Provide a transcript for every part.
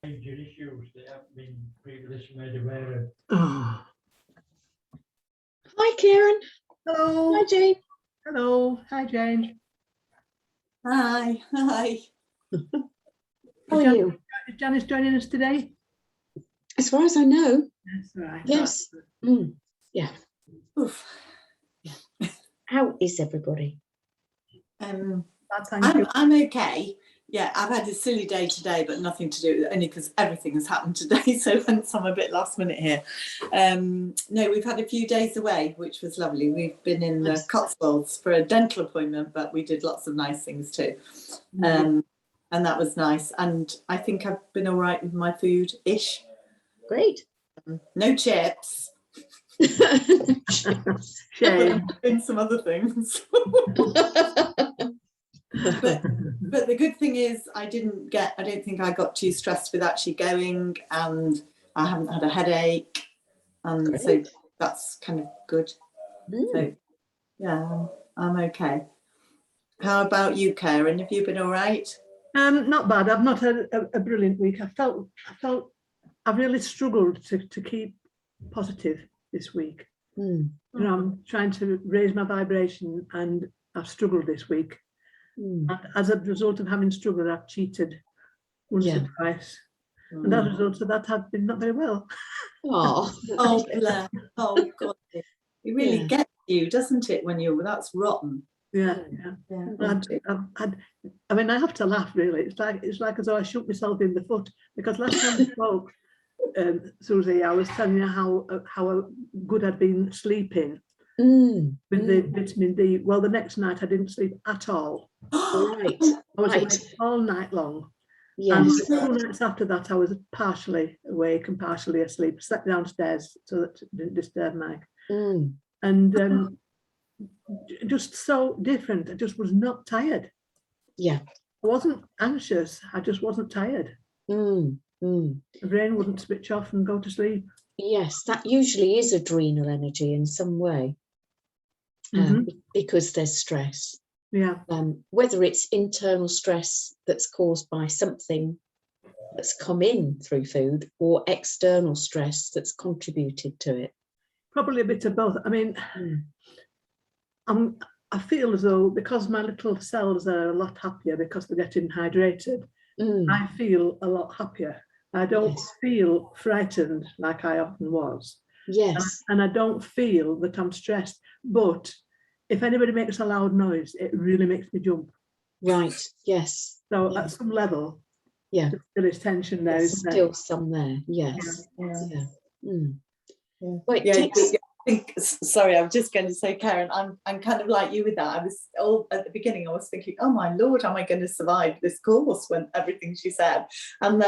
major issues they haven't been previously made aware of. Oh. Hi, Kieran. Hello. Hi, Jane. Hello. Hi, Jane. Hi. How are you? Is Janice joining us today? As far as I know, That's right. yes. Yeah. Oof. How is everybody? Thank you. I'm okay. Yeah, I've had a silly day today, but nothing to do with it, only because everything has happened today. So hence I'm a bit last minute here. No, we've had a few days away, which was lovely. We've been in the Cotswolds for a dental appointment, but we did lots of nice things too. And that was nice. And I think I've been all right with my food-ish. Great. No chips. Shame. Been some other things. But the good thing is I don't think I got too stressed with actually going, and I haven't had a headache, and Great. so that's kind of good. So yeah, I'm okay. How about you, Karen? Have you been all right? Not bad. I've not had a brilliant week. I felt I've really struggled to keep positive this week. You know, I'm trying to raise my vibration, and I've struggled this week. And as a result of having struggled, I've cheated once or twice. And as a result of that, I've been not very well. Oh, Bless. Oh God, it really gets you, doesn't it? When that's rotten. Yeah. I mean, I have to laugh. Really, it's like as though I shoot myself in the foot, because last time we spoke, Susie, I was telling you how good I'd been sleeping with the vitamin D. Well, the next night I didn't sleep at all. right. I was awake all night long. Yes. And 2 nights after that, I was partially awake and partially asleep. I slept downstairs so that it didn't disturb Mike. And just so different. I just was not tired. Yeah. I wasn't anxious. I just wasn't tired. The brain wouldn't switch off and go to sleep. Yes, that usually is adrenal energy in some way, because there's stress. Yeah. Whether it's internal stress that's caused by something that's come in through food, or external stress that's contributed to it. Probably a bit of both. I mean, I feel as though because my little cells are a lot happier because they're getting hydrated, I feel a lot happier. I don't feel frightened like I often was. Yes. And I don't feel that I'm stressed. But if anybody makes a loud noise, it really makes me jump. Right. Yes. So at some level, there is tension there. There's Isn't still there? some there. Yes. Yeah. Well, I think, sorry, I was just going to say, Karen, I'm kind of like you with that. I was at the beginning, I was thinking, oh my Lord, am I going to survive this course when everything she said? And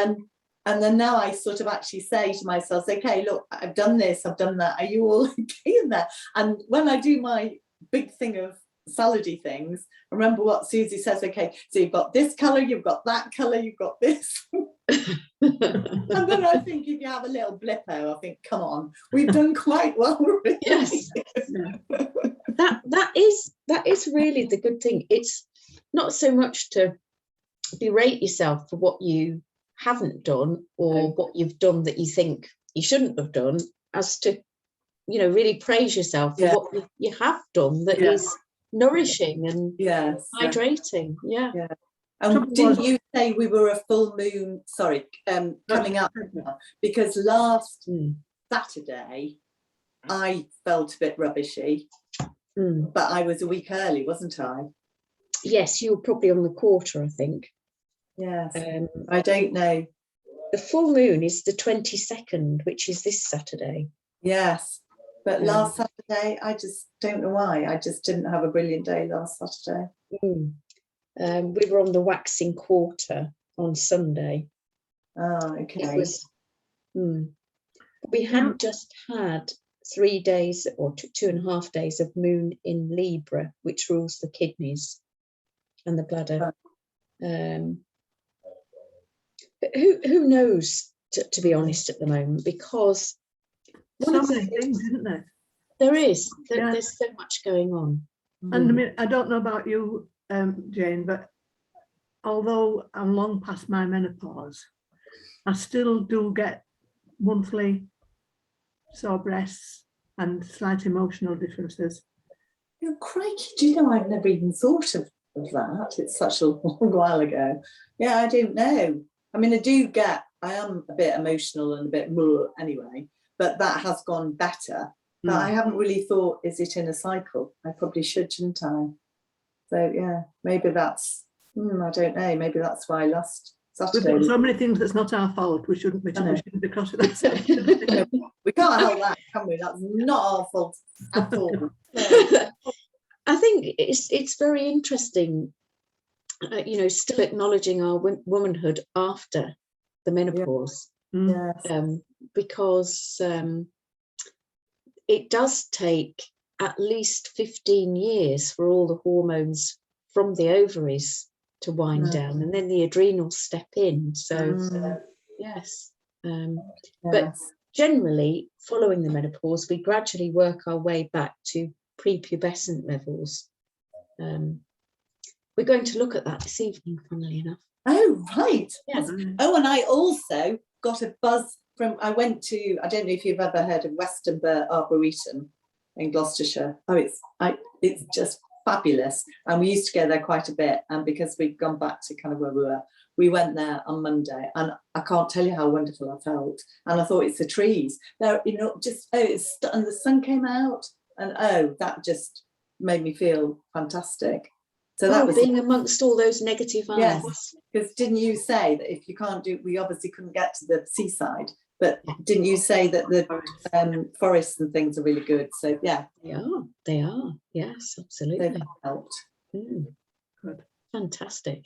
then now I sort of actually say to myself, okay, look, I've done this, I've done that. Are you all okay in there? And when I do my big thing of salady things, remember what Susie says, okay, so you've got this colour, you've got that colour, you've got this. And then I think if you have a little blip out, I think, come on, we've done quite well. Really. Yes. That is really the good thing. It's not so much to berate yourself for what you haven't done or what you've done that you think you shouldn't have done, as to, you know, really praise yourself for what you have done that is nourishing and hydrating. And didn't you say we were a full moon, coming up? Because last Saturday I felt a bit rubbishy, but I was a week early, wasn't I? Yes, you were probably on the quarter, I think. Yes. I don't know. The full moon is the 22nd, which is this Saturday. Yes. But last Saturday, I just don't know why. I just didn't have a brilliant day last Saturday. We were on the waxing quarter on Sunday. Oh, okay. It was, we had just had 3 days or 2.5 days of moon in Libra, which rules the kidneys and the bladder. But who knows, to be honest, at the moment, because so many things, isn't there? There is. There's so much going on. And I mean, I don't know about you, Jane, but although I'm long past my menopause, I still do get monthly sore breasts and slight emotional differences. Oh, crikey, do you know, I've never even thought of that. It's such a long while ago. Yeah, I don't know. I mean, I am a bit emotional and a bit anyway, but that has gone better. But I haven't really thought, is it in a cycle? I probably should, shouldn't I? So yeah, maybe that's, I don't know, maybe that's why last We've Saturday. got so many things that's not our fault. We shouldn't be crossing that section. We can't help that, can we? That's not our fault at all. I think it's very interesting, still acknowledging our womanhood after the menopause, Yes. because it does take at least 15 years for all the hormones from the ovaries to wind down, and then the adrenals step in. So yes. But generally, following the menopause, we gradually work our way back to prepubescent levels. We're going to look at that this evening, funnily enough. Oh, right. Yes. Oh, and I also got a buzz I went to, I don't know if you've ever heard of Westonbirt Arboretum in Gloucestershire. Oh, it's just fabulous. And we used to go there quite a bit. And because we've gone back to kind of where we were, we went there on Monday, and I can't tell you how wonderful I felt. And I thought, it's the trees. They're, and the sun came out, and that just made me feel fantastic. So that was being amongst all those negative eyes. Yes, because didn't you say that if you can't we obviously couldn't get to the seaside, but didn't you say that the forests and things are really good? So yeah, they are. Yes, absolutely. They've helped. Good. Fantastic.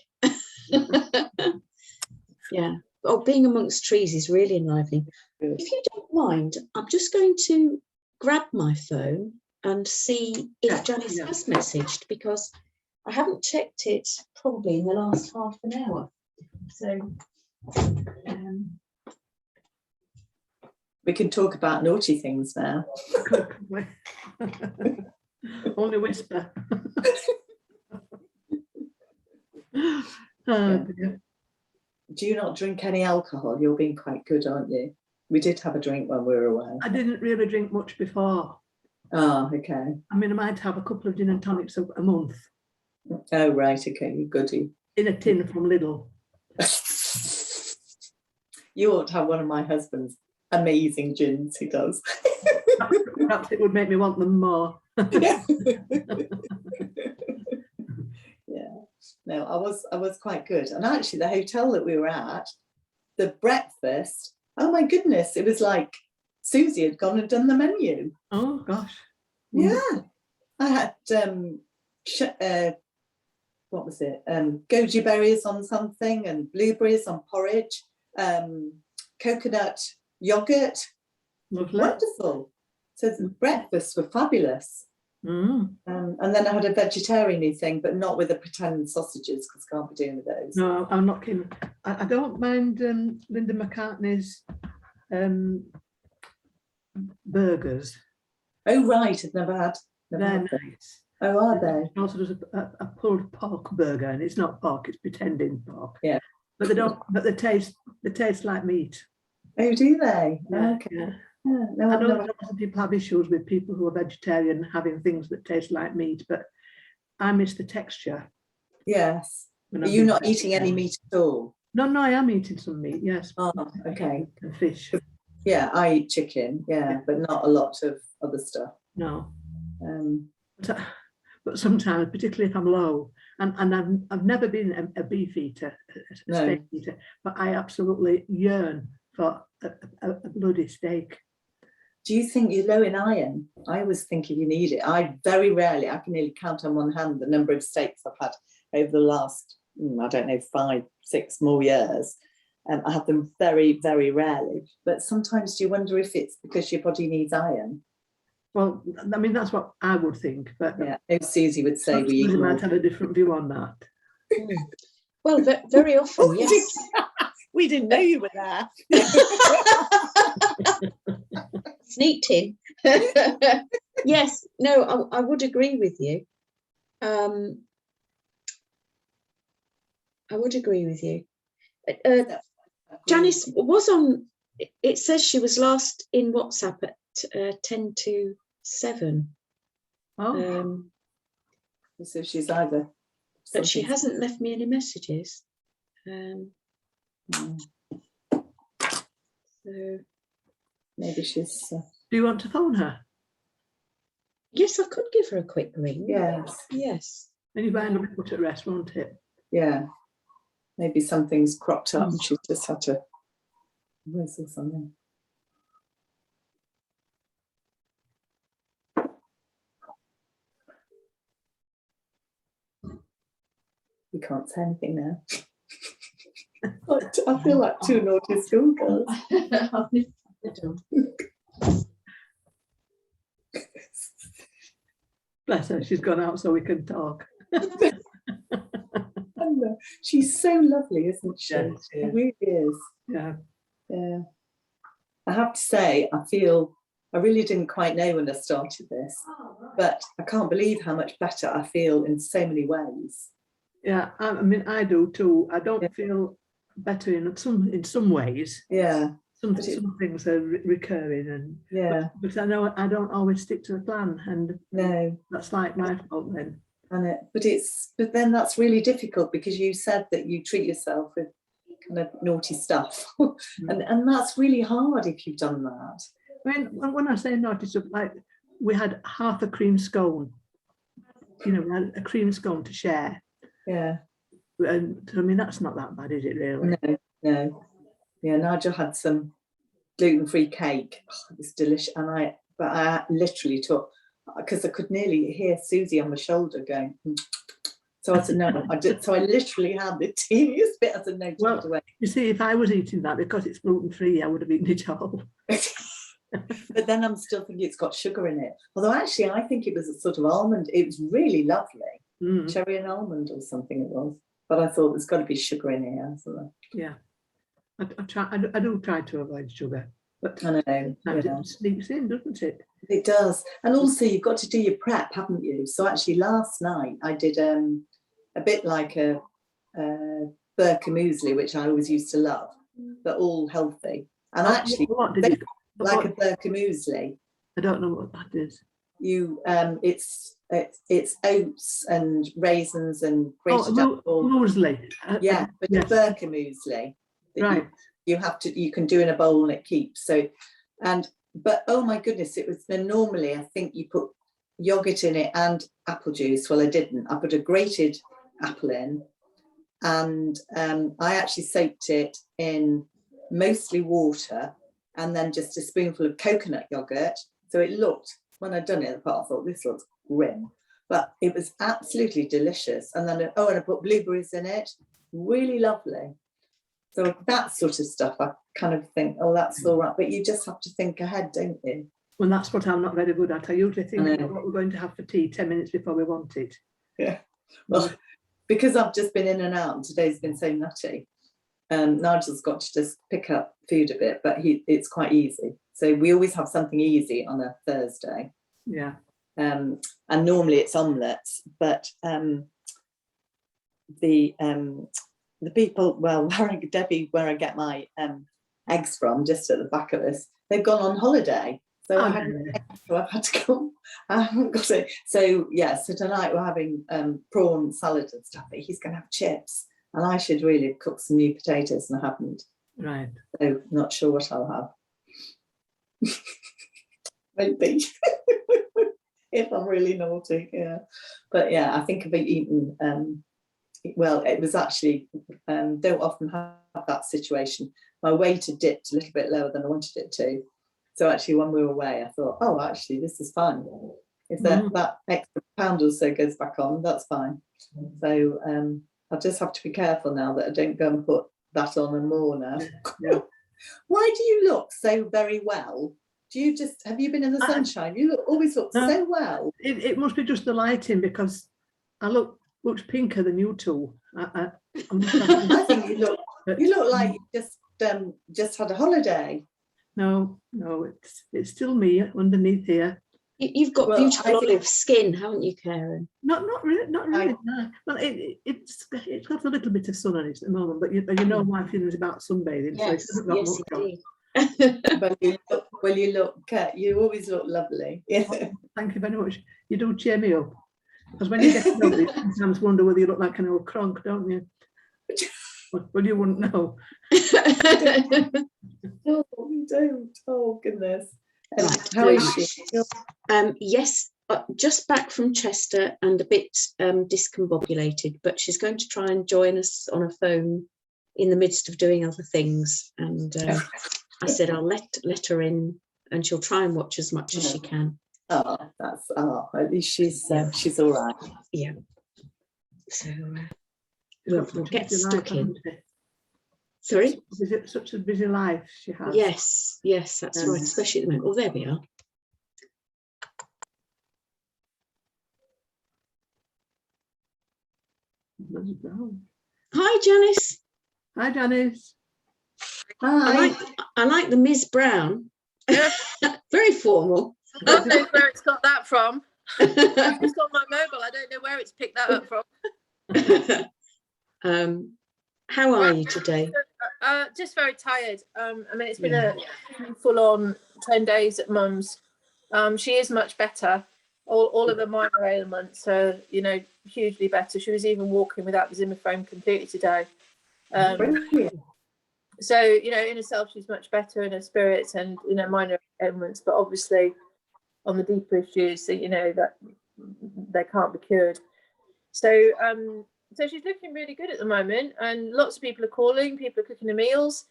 Yeah. Oh, being amongst trees is really enlivening. Good. If you don't mind, I'm just going to grab my phone and see if Janice has messaged, because I haven't checked it probably in the last half an hour. So we can talk about naughty things now. Only whisper. Do you not drink any alcohol? You're being quite good, aren't you? We did have a drink when we were away. I didn't really drink much before. Oh, okay. I mean, I might have a couple of gin and tonics a month. Oh, right, okay, you goody. In a tin from Lidl. You ought to have one of my husband's amazing gins he does. Perhaps it would make me want them more. Yeah. No, I was quite good. And actually the hotel that we were at, the breakfast, oh my goodness, it was like Susie had gone and done the menu. Oh gosh. Yeah. I had what was it? Goji berries on something, and blueberries on porridge, coconut yogurt. Lovely. Wonderful. So the breakfasts were fabulous. And then I had a vegetarian thing, but not with the pretend sausages, because I can't be doing with those. No, I'm not keen. I don't mind Linda McCartney's burgers. Oh right, I've never had. They're nice. Oh, are they? She also does a pulled pork burger, and it's not pork; it's pretending pork. Yeah. But they don't. But they taste like meat. Oh, do they? Yeah. Okay. Yeah. Yeah, no, I know lots of people have issues with people who are vegetarian having things that taste like meat, but I miss the texture. Yes. Are you not eating any meat at all? No, I am eating some meat, yes. Oh, okay. And fish. Yeah, I eat chicken, but not a lot of other stuff. No. But sometimes, particularly if I'm low, and I've never been a beef eater, a steak eater, but I absolutely yearn for a bloody steak. Do you think you're low in iron? I always think if you need it. I very rarely, I can nearly count on one hand the number of steaks I've had over the last, 5, 6 more years. I have them very, very rarely. But sometimes do you wonder if it's because your body needs iron? Well, I mean, that's what I would think. But yeah, Susie would say we might have a different view on that. Well, very often, yes. We didn't know you were there. Sneaked in. Yes, no, I would agree with you. I would agree with you. Janice was on, it says she was last in WhatsApp at 10 to 7. Oh, So she's either. But she something's- hasn't left me any messages. Mm, So maybe she's. do you want to phone her? yes, I could give her a quick ring. Yes. Yes. And you might be put at rest, won't it? Yeah. Maybe something's cropped up and she's just had to whistle something. We can't say anything now. I feel like 2 naughty schoolgirls. Bless her, she's gone out so we can talk. She's so lovely, isn't she? Yeah, she She is. really is. Yeah. Yeah. I have to say, I really didn't quite know when I started this, but I can't believe how much better I feel in so many ways. Yeah, I mean, I do too. I don't Yeah. feel better in some ways. Yeah, Some But it- some things are recurring, and yeah, but I know I don't always stick to the plan, and no. that's like my fault then. But then that's really difficult because you said that you treat yourself with kind of naughty stuff. and that's really hard if you've done that. I mean, when I say naughty stuff, like we had half a cream scone, we had a cream scone to share, Yeah, and I mean that's not that bad, is it really? no. Yeah, Nigel had some gluten-free cake. Oh, it was delicious. But I literally took, because I could nearly hear Susie on my shoulder going, "Mm." So I said, no, I did. So I literally had the teeniest bit. I said, no, Well, take it away. You see, if I was eating that because it's gluten-free, I would have eaten it all. But then I'm still thinking it's got sugar in it. Although actually, I think it was a sort of almond. It was really lovely. Mm, Cherry and almond or something it was. But I thought there's got to be sugar in here. So yeah, I do try to avoid sugar, but I know. sometimes Yeah. it sneaks in, doesn't it? It does. And also you've got to do your prep, haven't you? So actually last night I did a bit like a Birka muesli, which I always used to love, but all healthy. And actually What did you? like a What, Birka muesli, I don't know what that is. you it's oats and raisins and grated apple. Muesli. Yeah, but yes. a Birka muesli that Right. you can do in a bowl and it keeps. So but oh my goodness, it was. Then normally I think you put yogurt in it and apple juice. Well, I didn't. I put a grated apple in, and I actually soaked it in mostly water and then just a spoonful of coconut yogurt. So it looked, when I'd done it in the pot, I thought this looks grim, but it was absolutely delicious. And then and I put blueberries in it, really lovely. So that sort of stuff, I kind of think, oh, that's all right. But you just have to think ahead, don't you? Well, that's what I'm not very good at. I usually think I know. about what we're going to have for tea 10 minutes before we want it. Yeah. Well, because I've just been in and out, and today's been so nutty. Nigel's got to just pick up food a bit, but it's quite easy. So we always have something easy on a Thursday. Yeah. And normally it's omelettes, but the people, well, where I get my eggs from, just at the back of us, they've gone on holiday. So I've had to come. I haven't got it. So yeah, so tonight we're having prawn salad and stuff, but he's going to have chips. And I should really have cooked some new potatoes and I haven't. Right. So not sure what I'll have. Maybe. If I'm really naughty, yeah. But yeah, I think I've eaten, well, it was actually, don't often have that situation. My weight had dipped a little bit lower than I wanted it to. So actually when we were away, I thought, oh, actually, this is fine. If that extra pound or so goes back on, that's fine. So I'll just have to be careful now that I don't go and put that on and more now. Yeah. Why do you look so very well? Have you been in the sunshine? You always look so well. It must be just the lighting, because I look much pinker than you two. I think you look like you just had a holiday. No, it's still me underneath here. You've got Well, beautiful I think- olive skin, haven't you, Karen? Not really, not really. No. Well, it's got a little bit of sun on it at the moment, but you know my feelings about sunbathing, so it Yes, hasn't got yes, much on. indeed. You always look lovely. Yeah. Thank you very much. You do cheer me up. Because when you get older, you sometimes wonder whether you look like an old cronk, don't you? Well, you wouldn't know. Oh, you don't. Oh, goodness. Right, How is she? Yes, just back from Chester and a bit discombobulated, but she's going to try and join us on a phone in the midst of doing other things. And I said I'll let her in, and she'll try and watch as much as she can. Oh, at least she's all right. Yeah. So we'll get stuck in. Sorry? Such a busy life she has. Yes, that's right, especially at the moment. Oh, there we are. Hi, Janice. Hi, Janice. Hi. I like the Ms. Brown. Yeah. Very formal. God knows where it's got that from. It's on my mobile. I don't know where it's picked that up from. How are you today? Just very tired. I mean, it's been a full-on 10 days at Mum's. She is much better. All of the minor ailments are, hugely better. She was even walking without the Zimmer frame completely today. So, in herself, she's much better in her spirits and, minor ailments, but obviously on the deeper issues, that they can't be cured. So, so she's looking really good at the moment, and lots of people are calling, people are cooking the meals.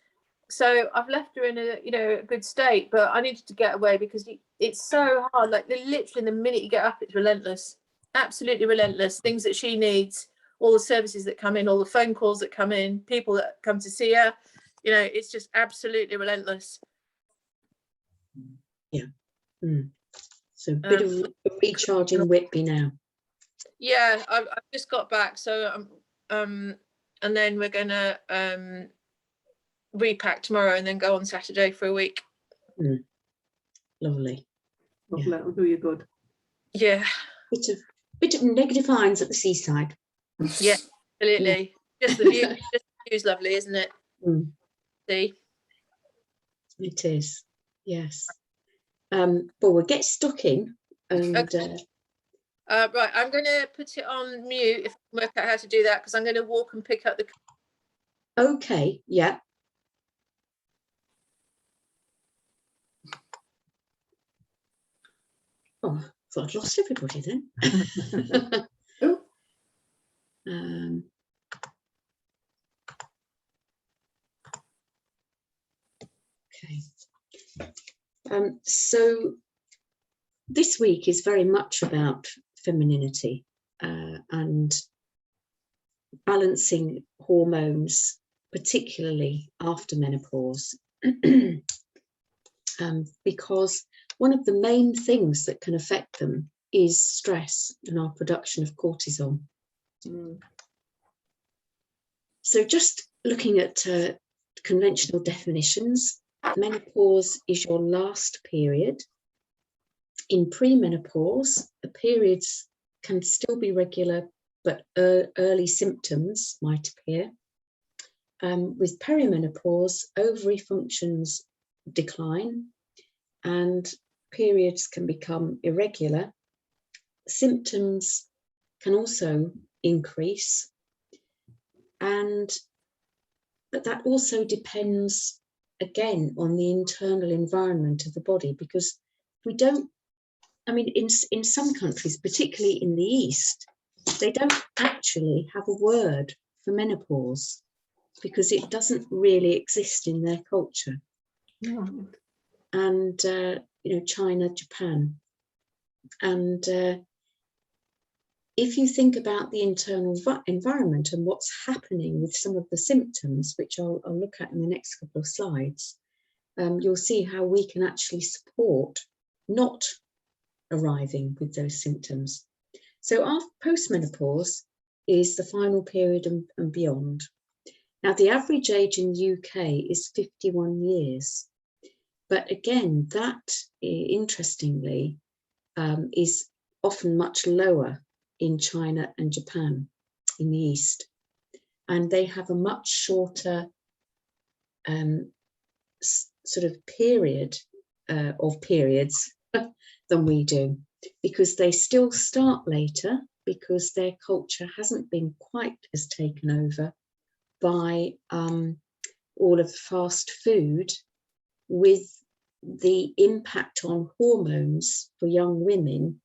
So I've left her in a good state, but I needed to get away because it's so hard. Like literally the minute you get up, it's relentless, absolutely relentless. Things that she needs, all the services that come in, all the phone calls that come in, people that come to see her, it's just absolutely relentless. Yeah. So a bit of recharging Whitby now. Yeah, I've just got back, so and then we're gonna repack tomorrow and then go on Saturday for a week. Lovely. Lovely. That'll do you good. Yeah. Bit of negative ions at the seaside. Yeah, absolutely. Just the view's lovely, isn't it? See? It is. Yes. But we'll get stuck in and okay. Right, I'm going to put it on mute if I can work out how to do that, because I'm going to walk and pick up the... Okay, yeah. Oh, I thought I'd lost everybody then. Okay. So this week is very much about femininity and balancing hormones, particularly after menopause, because one of the main things that can affect them is stress and our production of cortisol. So just looking at conventional definitions, menopause is your last period. In premenopause, the periods can still be regular, but early symptoms might appear. With perimenopause, ovary functions decline and periods can become irregular. Symptoms can also increase, but that also depends again on the internal environment of the body, because we don't, I mean, in some countries, particularly in the East, they don't actually have a word for menopause because it doesn't really exist in their culture. And China, Japan, and if you think about the internal environment and what's happening with some of the symptoms, which I'll look at in the next couple of slides, you'll see how we can actually support not arriving with those symptoms. So after postmenopause is the final period and beyond. Now, the average age in the UK is 51 years. But again, that, interestingly, is often much lower in China and Japan in the East. And they have a much shorter sort of period of periods than we do, because they still start later, because their culture hasn't been quite as taken over by all of the fast food, with the impact on hormones for young women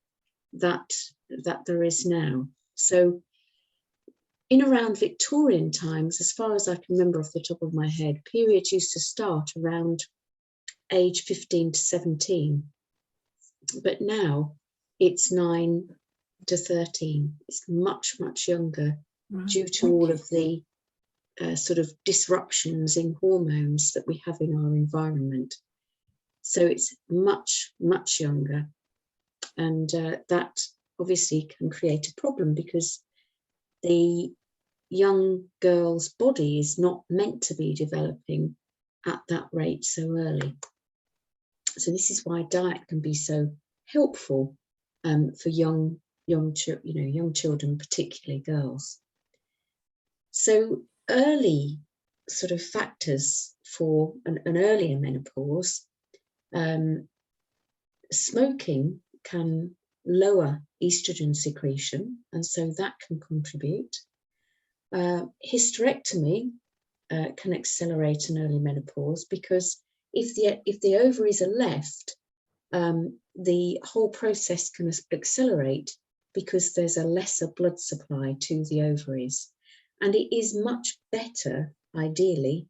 that there is now. So in around Victorian times, as far as I can remember off the top of my head, periods used to start around age 15 to 17. But now it's 9 to 13. It's much, much younger, due to all of the sort of disruptions in hormones that we have in our environment. So it's much, much younger. And that obviously can create a problem, because the young girl's body is not meant to be developing at that rate so early. So this is why diet can be so helpful for young children, particularly girls. So early sort of factors for an earlier menopause, smoking can lower estrogen secretion, and so that can contribute. Hysterectomy can accelerate an early menopause, because if the ovaries are left, the whole process can accelerate, because there's a lesser blood supply to the ovaries. And it is much better, ideally,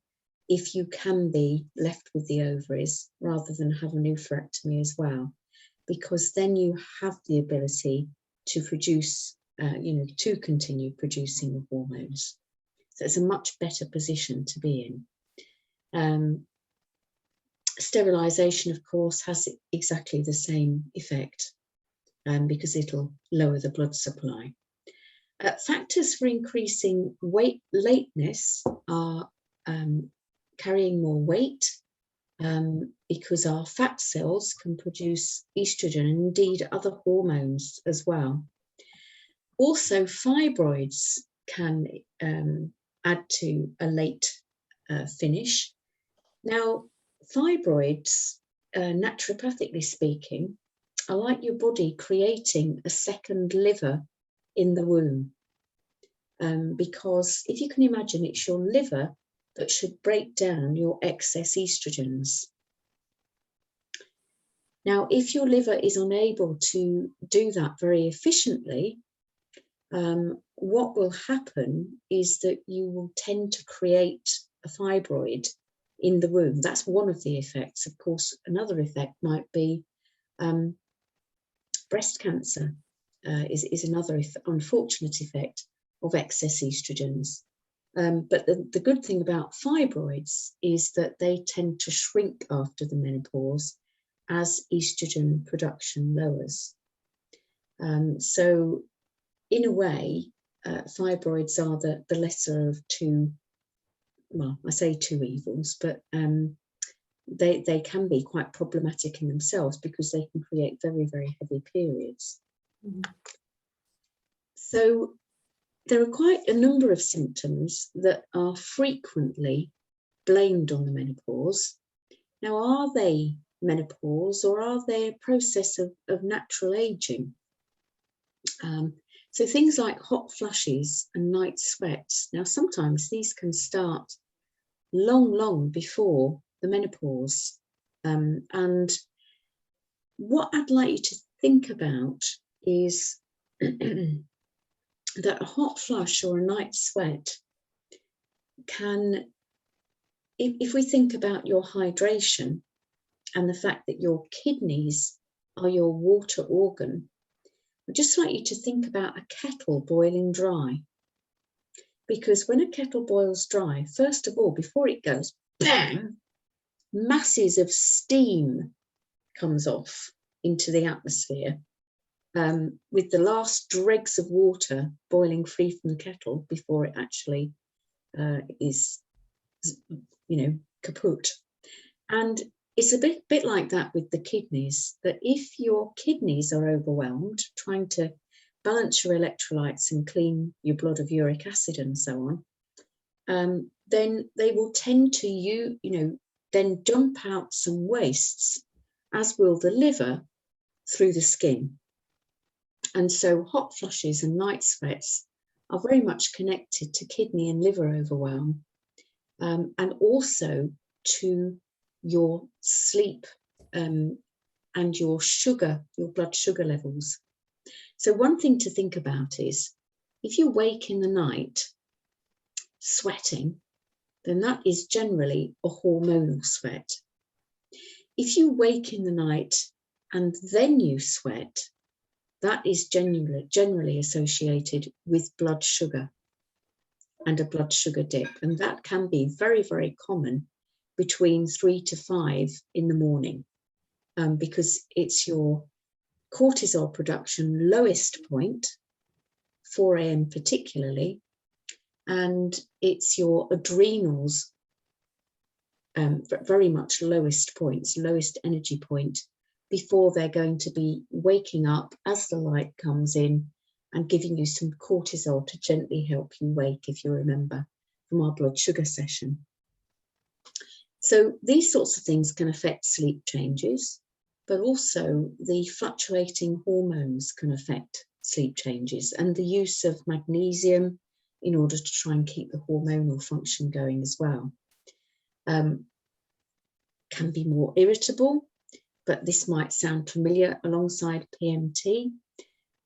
if you can be left with the ovaries rather than have an oophorectomy as well, because then you have the ability to produce, to continue producing the hormones. So it's a much better position to be in. Sterilisation, of course, has exactly the same effect, because it'll lower the blood supply. Factors for increasing weight lateness are carrying more weight, because our fat cells can produce estrogen and indeed other hormones as well. Also, fibroids can add to a late finish. Now, fibroids, naturopathically speaking, are like your body creating a second liver in the womb. Because if you can imagine, it's your liver that should break down your excess estrogens. Now, if your liver is unable to do that very efficiently, what will happen is that you will tend to create a fibroid in the womb. That's one of the effects. Of course, another effect might be breast cancer is another unfortunate effect of excess estrogens. But the good thing about fibroids is that they tend to shrink after the menopause as estrogen production lowers. So in a way, fibroids are the lesser of two, well, I say two evils, but they can be quite problematic in themselves, because they can create very, very heavy periods. So there are quite a number of symptoms that are frequently blamed on the menopause. Now, are they menopause, or are they a process of natural aging? So things like hot flushes and night sweats. Now, sometimes these can start long before the menopause. And what I'd like you to think about is that a hot flush or a night sweat can, if we think about your hydration and the fact that your kidneys are your water organ, I'd just like you to think about a kettle boiling dry. Because when a kettle boils dry, first of all, before it goes bang, masses of steam comes off into the atmosphere, with the last dregs of water boiling free from the kettle before it actually is, kaput. And it's a bit like that with the kidneys, that if your kidneys are overwhelmed, trying to balance your electrolytes and clean your blood of uric acid and so on, then they will tend to, then dump out some wastes, as will the liver, through the skin. And so hot flushes and night sweats are very much connected to kidney and liver overwhelm, and also to your sleep and your sugar, your blood sugar levels. So one thing to think about is, if you wake in the night sweating, then that is generally a hormonal sweat. If you wake in the night and then you sweat, that is generally associated with blood sugar and a blood sugar dip. And that can be very, very common between 3 to 5 in the morning, because it's your cortisol production lowest point, 4 a.m. particularly, and it's your adrenals very much lowest points, lowest energy point, before they're going to be waking up as the light comes in and giving you some cortisol to gently help you wake, if you remember from our blood sugar session. So these sorts of things can affect sleep changes, but also the fluctuating hormones can affect sleep changes, and the use of magnesium in order to try and keep the hormonal function going as well. Can be more irritable, but this might sound familiar alongside PMT.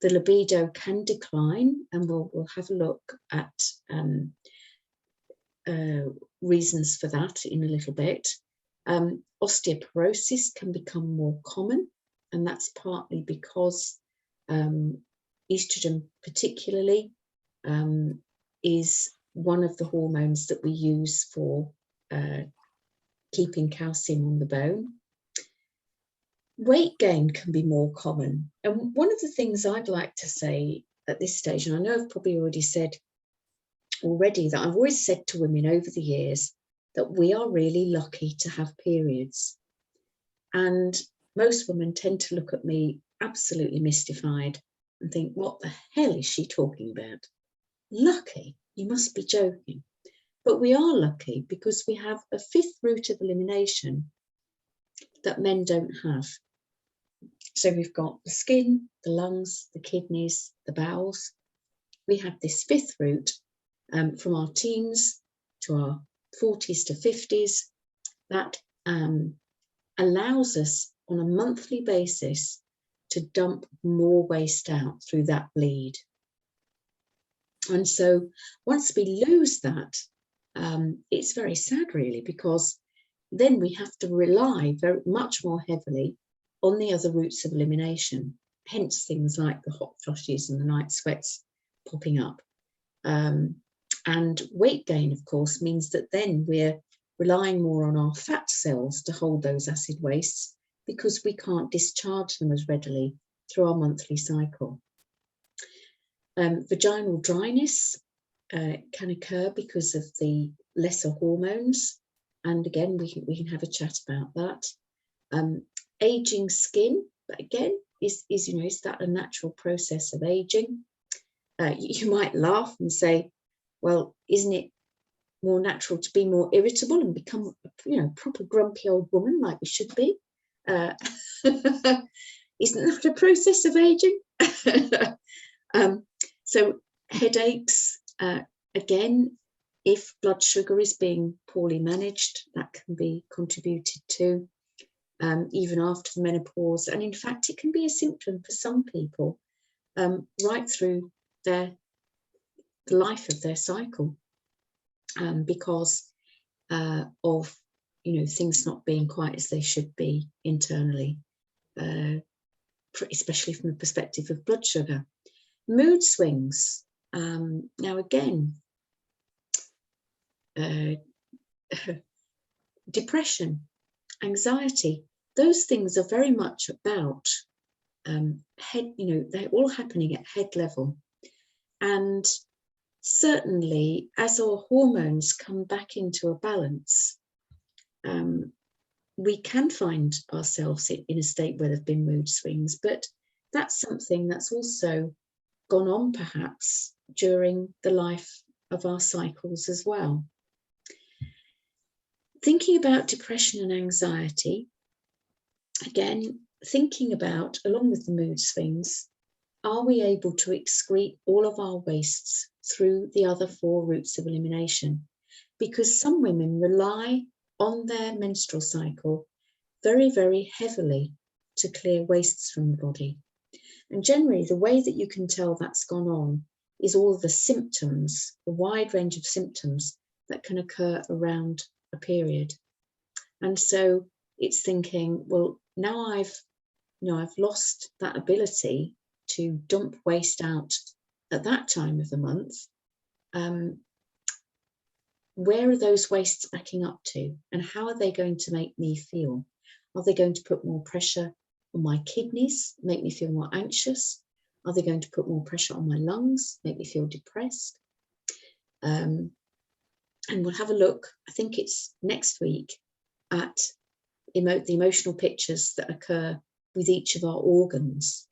The libido can decline, and we'll have a look at reasons for that in a little bit. Osteoporosis can become more common, and that's partly because estrogen particularly is one of the hormones that we use for keeping calcium on the bone. Weight gain can be more common. And one of the things I'd like to say at this stage, and I know I've probably already said that I've always said to women over the years that we are really lucky to have periods. And most women tend to look at me absolutely mystified and think, what the hell is she talking about? Lucky? You must be joking. But we are lucky because we have a 5th route of elimination that men don't have. So we've got the skin, the lungs, the kidneys, the bowels. We have this 5th route from our teens to our 40s to 50s that allows us on a monthly basis to dump more waste out through that bleed. And so once we lose that, it's very sad really, because then we have to rely very much more heavily on the other routes of elimination, hence things like the hot flushes and the night sweats popping up. And weight gain, of course, means that then we're relying more on our fat cells to hold those acid wastes, because we can't discharge them as readily through our monthly cycle. Vaginal dryness can occur because of the lesser hormones, and again we can have a chat about that. Aging skin, but again, is that a natural process of aging? You might laugh and say, well, isn't it more natural to be more irritable and become a proper grumpy old woman like we should be? Isn't that a process of aging? So headaches, again, if blood sugar is being poorly managed, that can be contributed to, even after the menopause. And in fact, it can be a symptom for some people right through the life of their cycle, because of things not being quite as they should be internally, especially from the perspective of blood sugar. Mood swings. Now again, depression, anxiety, those things are very much about head, they're all happening at head level. And certainly as our hormones come back into a balance, we can find ourselves in a state where there have been mood swings, but that's something that's also gone on perhaps during the life of our cycles as well. Thinking about depression and anxiety, again, thinking about, along with the mood swings, are we able to excrete all of our wastes through the other 4 routes of elimination? Because some women rely on their menstrual cycle very, very heavily to clear wastes from the body. And generally, the way that you can tell that's gone on is all the symptoms, a wide range of symptoms that can occur around a period. And so it's thinking, well, now I've lost that ability to dump waste out at that time of the month. Where are those wastes backing up to, and how are they going to make me feel? Are they going to put more pressure on my kidneys, make me feel more anxious? Are they going to put more pressure on my lungs, make me feel depressed? And we'll have a look, I think it's next week, at the emotional pictures that occur with each of our organs.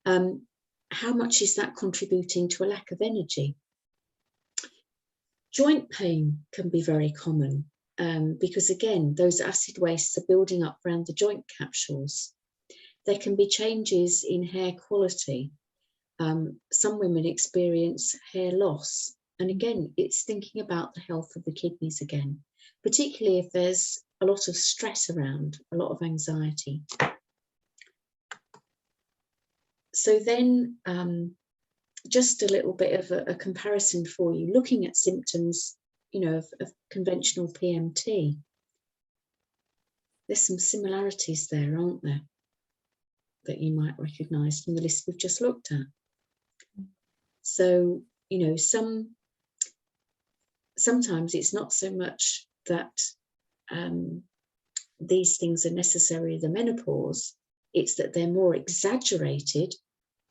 How much is that contributing to a lack of energy? Joint pain can be very common because, again, those acid wastes are building up around the joint capsules. There can be changes in hair quality. Some women experience hair loss. And again, it's thinking about the health of the kidneys again, particularly if there's a lot of stress around, a lot of anxiety. So then just a little bit of a comparison for you, looking at symptoms, of conventional PMT. There's some similarities there, aren't there, that you might recognise from the list we've just looked at. So, sometimes it's not so much that these things are necessary, the menopause, it's that they're more exaggerated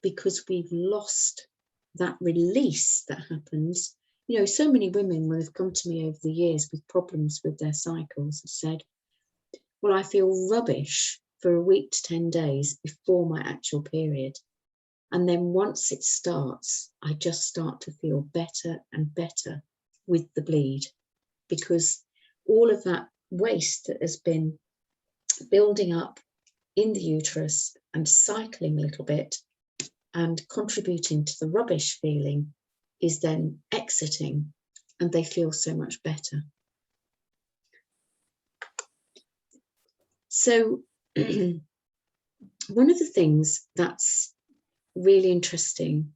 because we've lost that release that happens. So many women, when they've come to me over the years with problems with their cycles, have said, well, I feel rubbish for a week to 10 days before my actual period. And then once it starts, I just start to feel better and better with the bleed, because all of that waste that has been building up in the uterus and cycling a little bit and contributing to the rubbish feeling is then exiting, and they feel so much better. So one of the things that's really interesting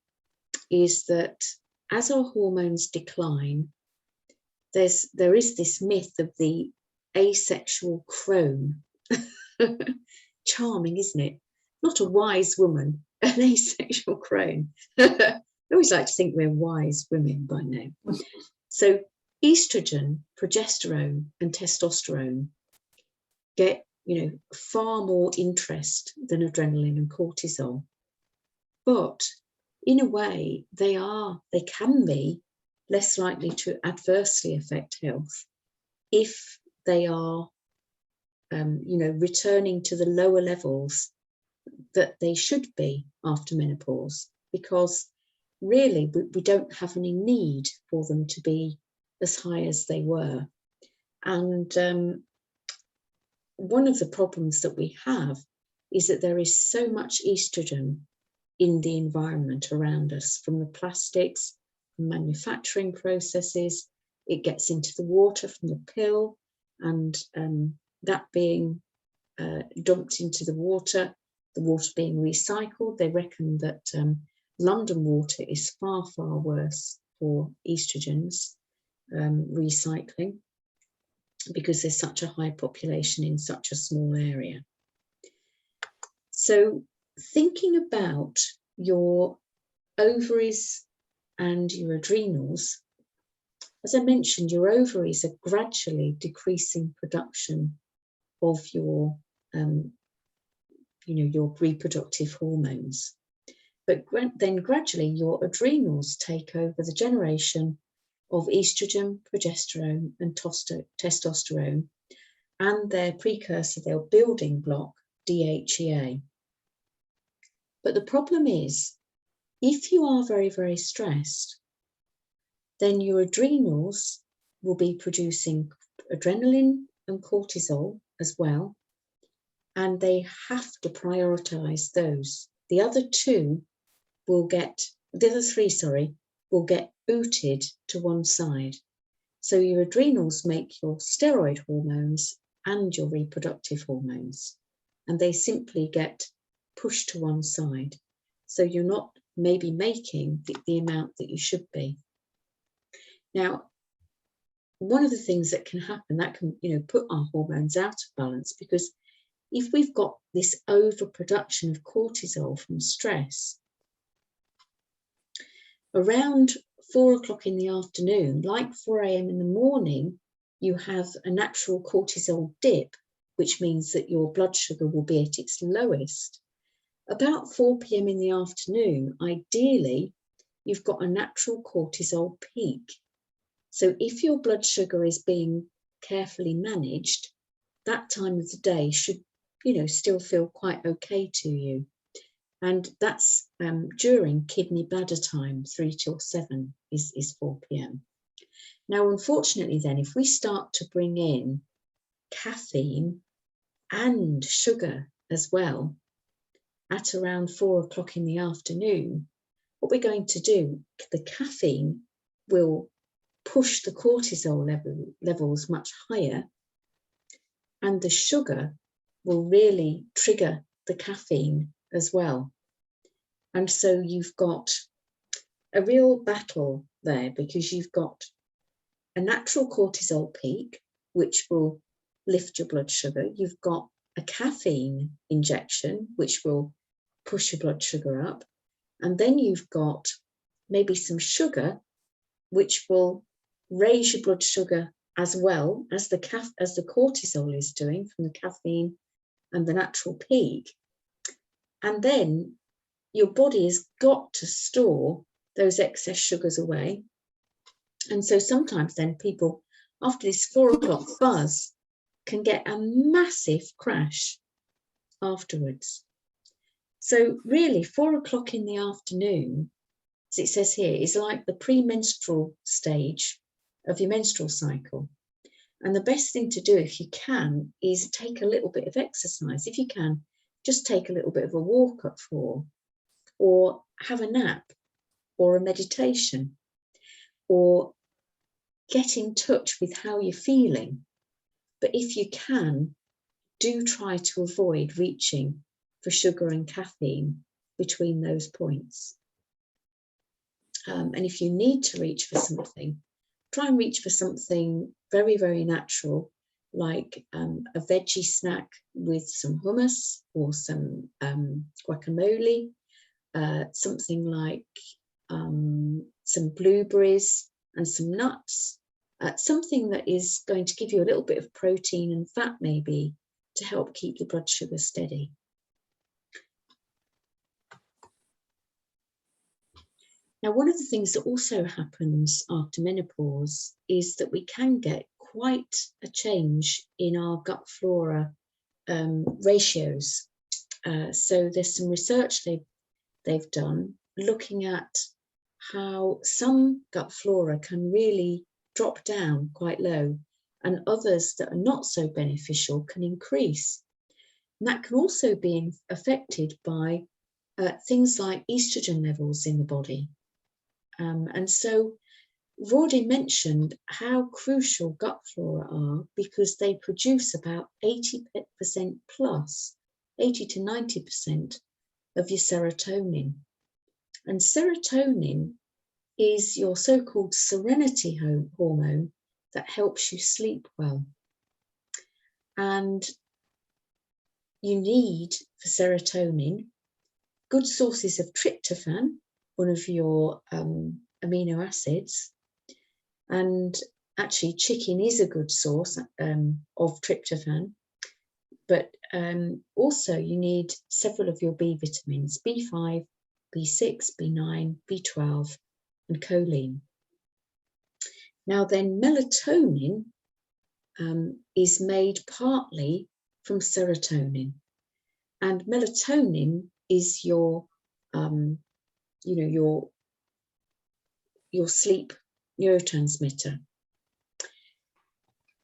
is that as our hormones decline, there is this myth of the asexual crone. Charming, isn't it? Not a wise woman, an asexual crone. I always like to think we're wise women by now. So estrogen, progesterone and testosterone get, far more interest than adrenaline and cortisol. But in a way, they can be less likely to adversely affect health if they are, returning to the lower levels that they should be after menopause, because really we don't have any need for them to be as high as they were. And one of the problems that we have is that there is so much estrogen in the environment around us, from the plastics, from manufacturing processes. It gets into the water from the pill, and that being dumped into the water being recycled. They reckon that London water is far, far worse for estrogens recycling, because there's such a high population in such a small area. So thinking about your ovaries and your adrenals, as I mentioned, your ovaries are gradually decreasing production of your your reproductive hormones. But then gradually your adrenals take over the generation of estrogen, progesterone and testosterone, and their precursor, their building block, DHEA. But the problem is, if you are very, very stressed, then your adrenals will be producing adrenaline and cortisol as well, and they have to prioritize those. The other three, will get booted to one side. So your adrenals make your steroid hormones and your reproductive hormones, and they simply get pushed to one side. So you're not maybe making the amount that you should be. Now, one of the things that can happen, that can, put our hormones out of balance, because if we've got this overproduction of cortisol from stress, around 4 o'clock in the afternoon, like 4 a.m. in the morning, you have a natural cortisol dip, which means that your blood sugar will be at its lowest. About 4 p.m. in the afternoon, ideally, you've got a natural cortisol peak. So if your blood sugar is being carefully managed, that time of the day should, still feel quite okay to you. And that's during kidney bladder time, 3 till 7 is 4 p.m. Now, unfortunately, then, if we start to bring in caffeine and sugar as well at around 4 o'clock in the afternoon, what we're going to do, the caffeine will push the cortisol levels much higher, and the sugar will really trigger the caffeine as well. And so you've got a real battle there, because you've got a natural cortisol peak, which will lift your blood sugar. You've got a caffeine injection, which will push your blood sugar up. And then you've got maybe some sugar, which will raise your blood sugar as well as the cortisol is doing from the caffeine and the natural peak. And then your body has got to store those excess sugars away. And so sometimes then people, after this 4 o'clock buzz, can get a massive crash afterwards. So really 4 o'clock in the afternoon, as it says here, is like the premenstrual stage of your menstrual cycle. And the best thing to do, if you can, is take a little bit of exercise. If you can, just take a little bit of a walk at 4, or have a nap, or a meditation, or get in touch with how you're feeling. But if you can, do try to avoid reaching for sugar and caffeine between those points. And if you need to reach for something, try and reach for something very, very natural, like a veggie snack with some hummus or some guacamole, something like some blueberries and some nuts, something that is going to give you a little bit of protein and fat maybe to help keep your blood sugar steady. Now, one of the things that also happens after menopause is that we can get quite a change in our gut flora ratios. So there's some research they've done looking at how some gut flora can really drop down quite low, and others that are not so beneficial can increase. And that can also be affected by things like estrogen levels in the body. And so we've already mentioned how crucial gut flora are, because they produce about 80% plus, 80 to 90% of your serotonin. And serotonin is your so-called serenity hormone that helps you sleep well. And you need, for serotonin, good sources of tryptophan, one of your amino acids. And actually chicken is a good source of tryptophan, but also you need several of your B vitamins, B5, B6, B9, B12 and choline. Now then, melatonin is made partly from serotonin, and melatonin is your your sleep neurotransmitter.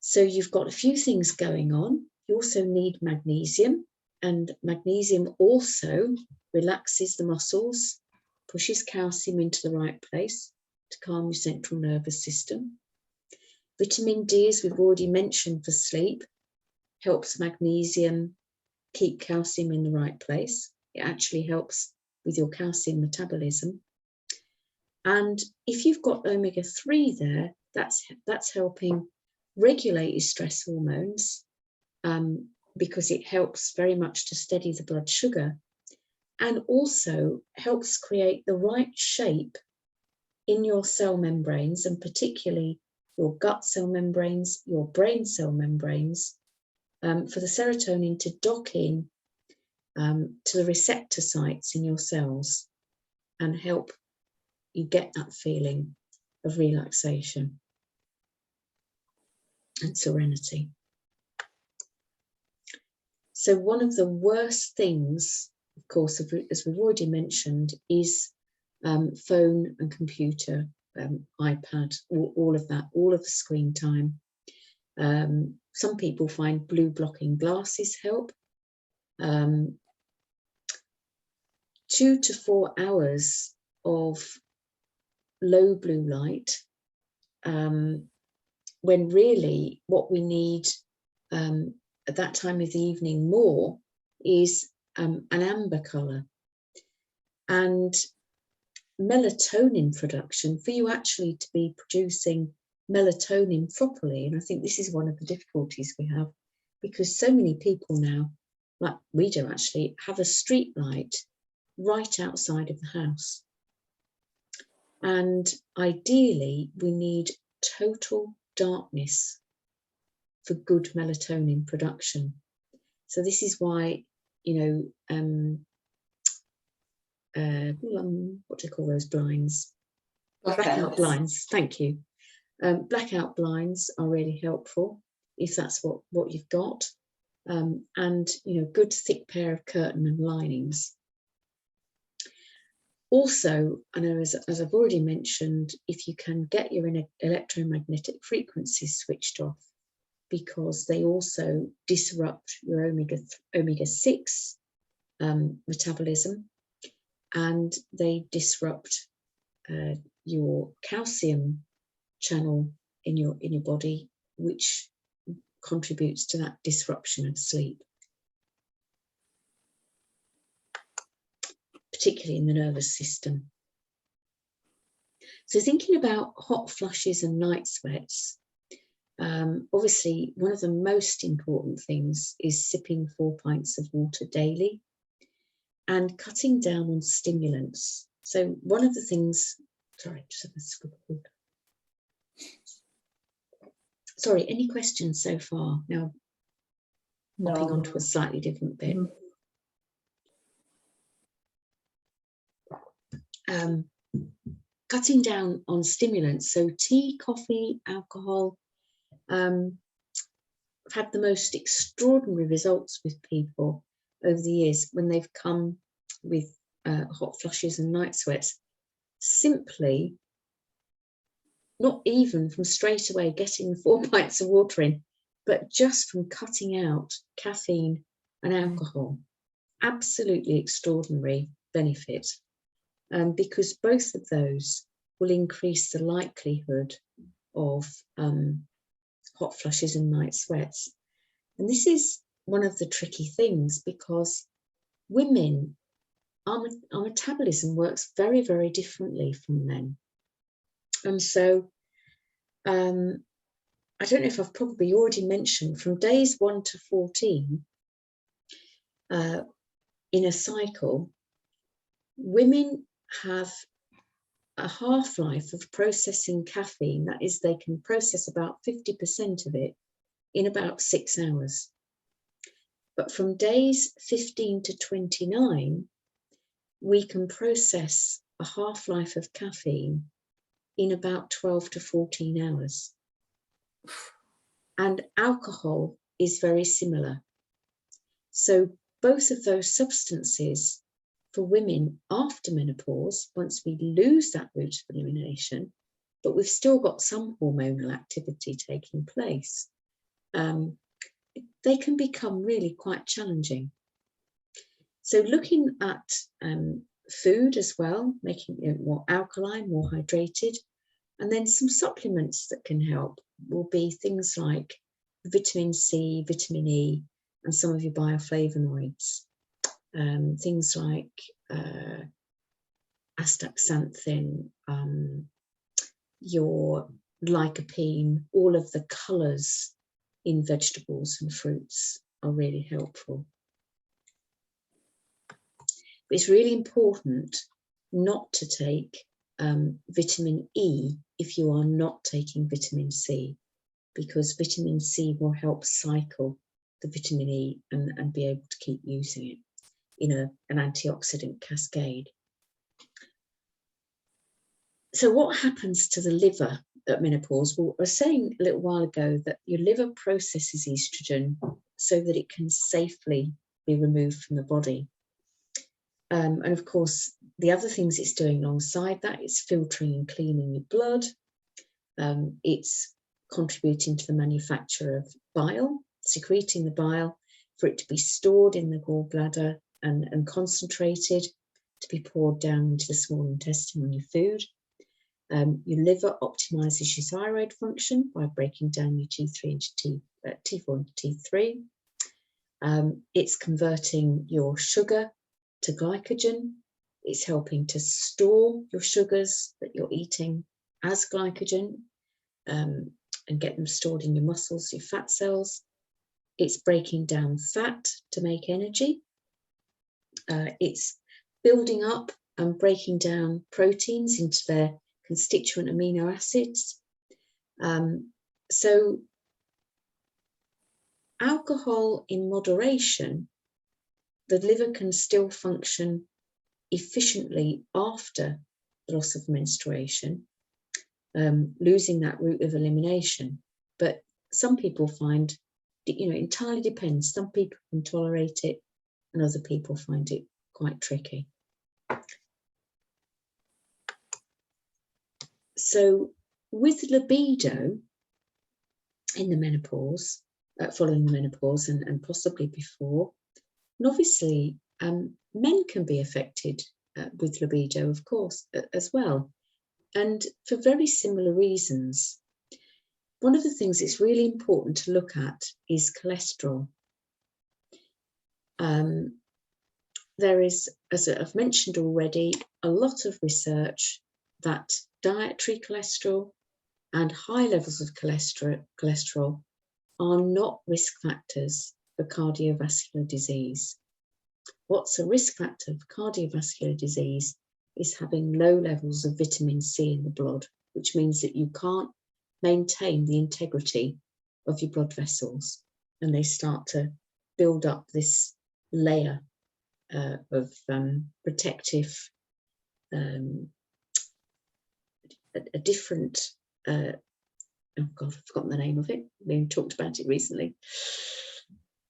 So you've got a few things going on. You also need magnesium, and magnesium also relaxes the muscles, pushes calcium into the right place to calm your central nervous system. Vitamin D, as we've already mentioned, for sleep, helps magnesium keep calcium in the right place. It actually helps with your calcium metabolism. And if you've got omega-3 there, that's helping regulate your stress hormones, because it helps very much to steady the blood sugar, and also helps create the right shape in your cell membranes, and particularly your gut cell membranes, your brain cell membranes, for the serotonin to dock in to the receptor sites in your cells and help you get that feeling of relaxation and serenity. So one of the worst things, of course, as we've already mentioned, is phone and computer, iPad, all of that, all of the screen time. Some people find blue blocking glasses help. 2 to 4 hours of low blue light, when really what we need at that time of the evening more is an amber colour. And melatonin production, for you actually to be producing melatonin properly, and I think this is one of the difficulties we have, because so many people now, like we do actually, have a street light right outside of the house. And ideally, we need total darkness for good melatonin production. So this is why, you know, what do you call those blinds? Blackout blinds, thank you. Blackout blinds are really helpful if that's what you've got. And, you know, good thick pair of curtain and linings. Also, I know, as I've already mentioned, if you can get your electromagnetic frequencies switched off, because they also disrupt your omega-6 metabolism, and they disrupt your calcium channel in your body, which contributes to that disruption of sleep, particularly in the nervous system. So thinking about hot flushes and night sweats, obviously one of the most important things is sipping 4 pints of water daily and cutting down on stimulants. So one of the things, sorry, just have a scribble. Sorry, any questions so far? Now, hopping onto a slightly different bit. Cutting down on stimulants, so tea, coffee, alcohol. I've had the most extraordinary results with people over the years when they've come with hot flushes and night sweats, simply not even from straight away getting 4 pints of water in, but just from cutting out caffeine and alcohol. Absolutely extraordinary benefit, because both of those will increase the likelihood of hot flushes and night sweats. And this is one of the tricky things, because women, our metabolism works very, very differently from men. And so I don't know if I've probably already mentioned, from days 1 to 14 in a cycle, women have a half-life of processing caffeine. That is, they can process about 50% of it in about 6 hours. But from days 15 to 29, we can process a half-life of caffeine in about 12 to 14 hours. and alcohol is very similar. So both of those substances for women after menopause, once we lose that route of elimination, but we've still got some hormonal activity taking place, they can become really quite challenging. So looking at food as well, making it more alkaline, more hydrated, and then some supplements that can help will be things like vitamin C, vitamin E, and some of your bioflavonoids. Things like astaxanthin, your lycopene, all of the colours in vegetables and fruits are really helpful. But it's really important not to take vitamin E if you are not taking vitamin C, because vitamin C will help cycle the vitamin E and be able to keep using it in an antioxidant cascade. So what happens to the liver at menopause? Well, I was saying a little while ago that your liver processes estrogen so that it can safely be removed from the body. And of course, the other things it's doing alongside that, it's filtering and cleaning your blood. It's contributing to the manufacture of bile, secreting the bile for it to be stored in the gallbladder and concentrated to be poured down into the small intestine on your food. Your liver optimizes your thyroid function by breaking down your T3 into T4 into T3. It's converting your sugar to glycogen. It's helping to store your sugars that you're eating as glycogen and get them stored in your muscles, your fat cells. It's breaking down fat to make energy. It's building up and breaking down proteins into their constituent amino acids. So alcohol in moderation, the liver can still function efficiently after the loss of menstruation, losing that route of elimination. But some people find, it entirely depends. Some people can tolerate it and other people find it quite tricky. So with libido in the menopause, following the menopause and possibly before, and obviously men can be affected with libido, of course, as well, and for very similar reasons. One of the things it's really important to look at is cholesterol. There is, as I've mentioned already, a lot of research that dietary cholesterol and high levels of cholesterol are not risk factors for cardiovascular disease. What's a risk factor for cardiovascular disease is having low levels of vitamin C in the blood, which means that you can't maintain the integrity of your blood vessels, and they start to build up this layer of protective, a different, oh God, I've forgotten the name of it. We talked about it recently.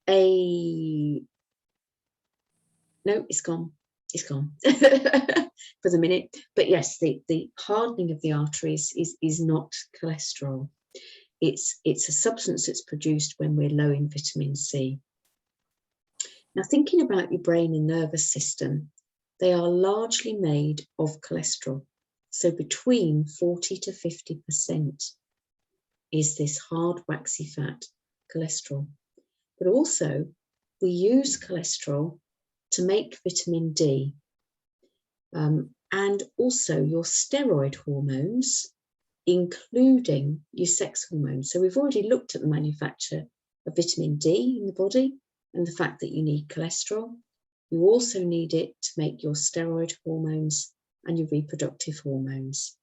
No, it's gone. It's gone for the minute. But yes, the hardening of the arteries is not cholesterol. It's a substance that's produced when we're low in vitamin C. Now, thinking about your brain and nervous system, they are largely made of cholesterol. So between 40 to 50% is this hard, waxy fat cholesterol. But also, we use cholesterol to make vitamin D. And also your steroid hormones, including your sex hormones. So we've already looked at the manufacture of vitamin D in the body and the fact that you need cholesterol. You also need it to make your steroid hormones and your reproductive hormones.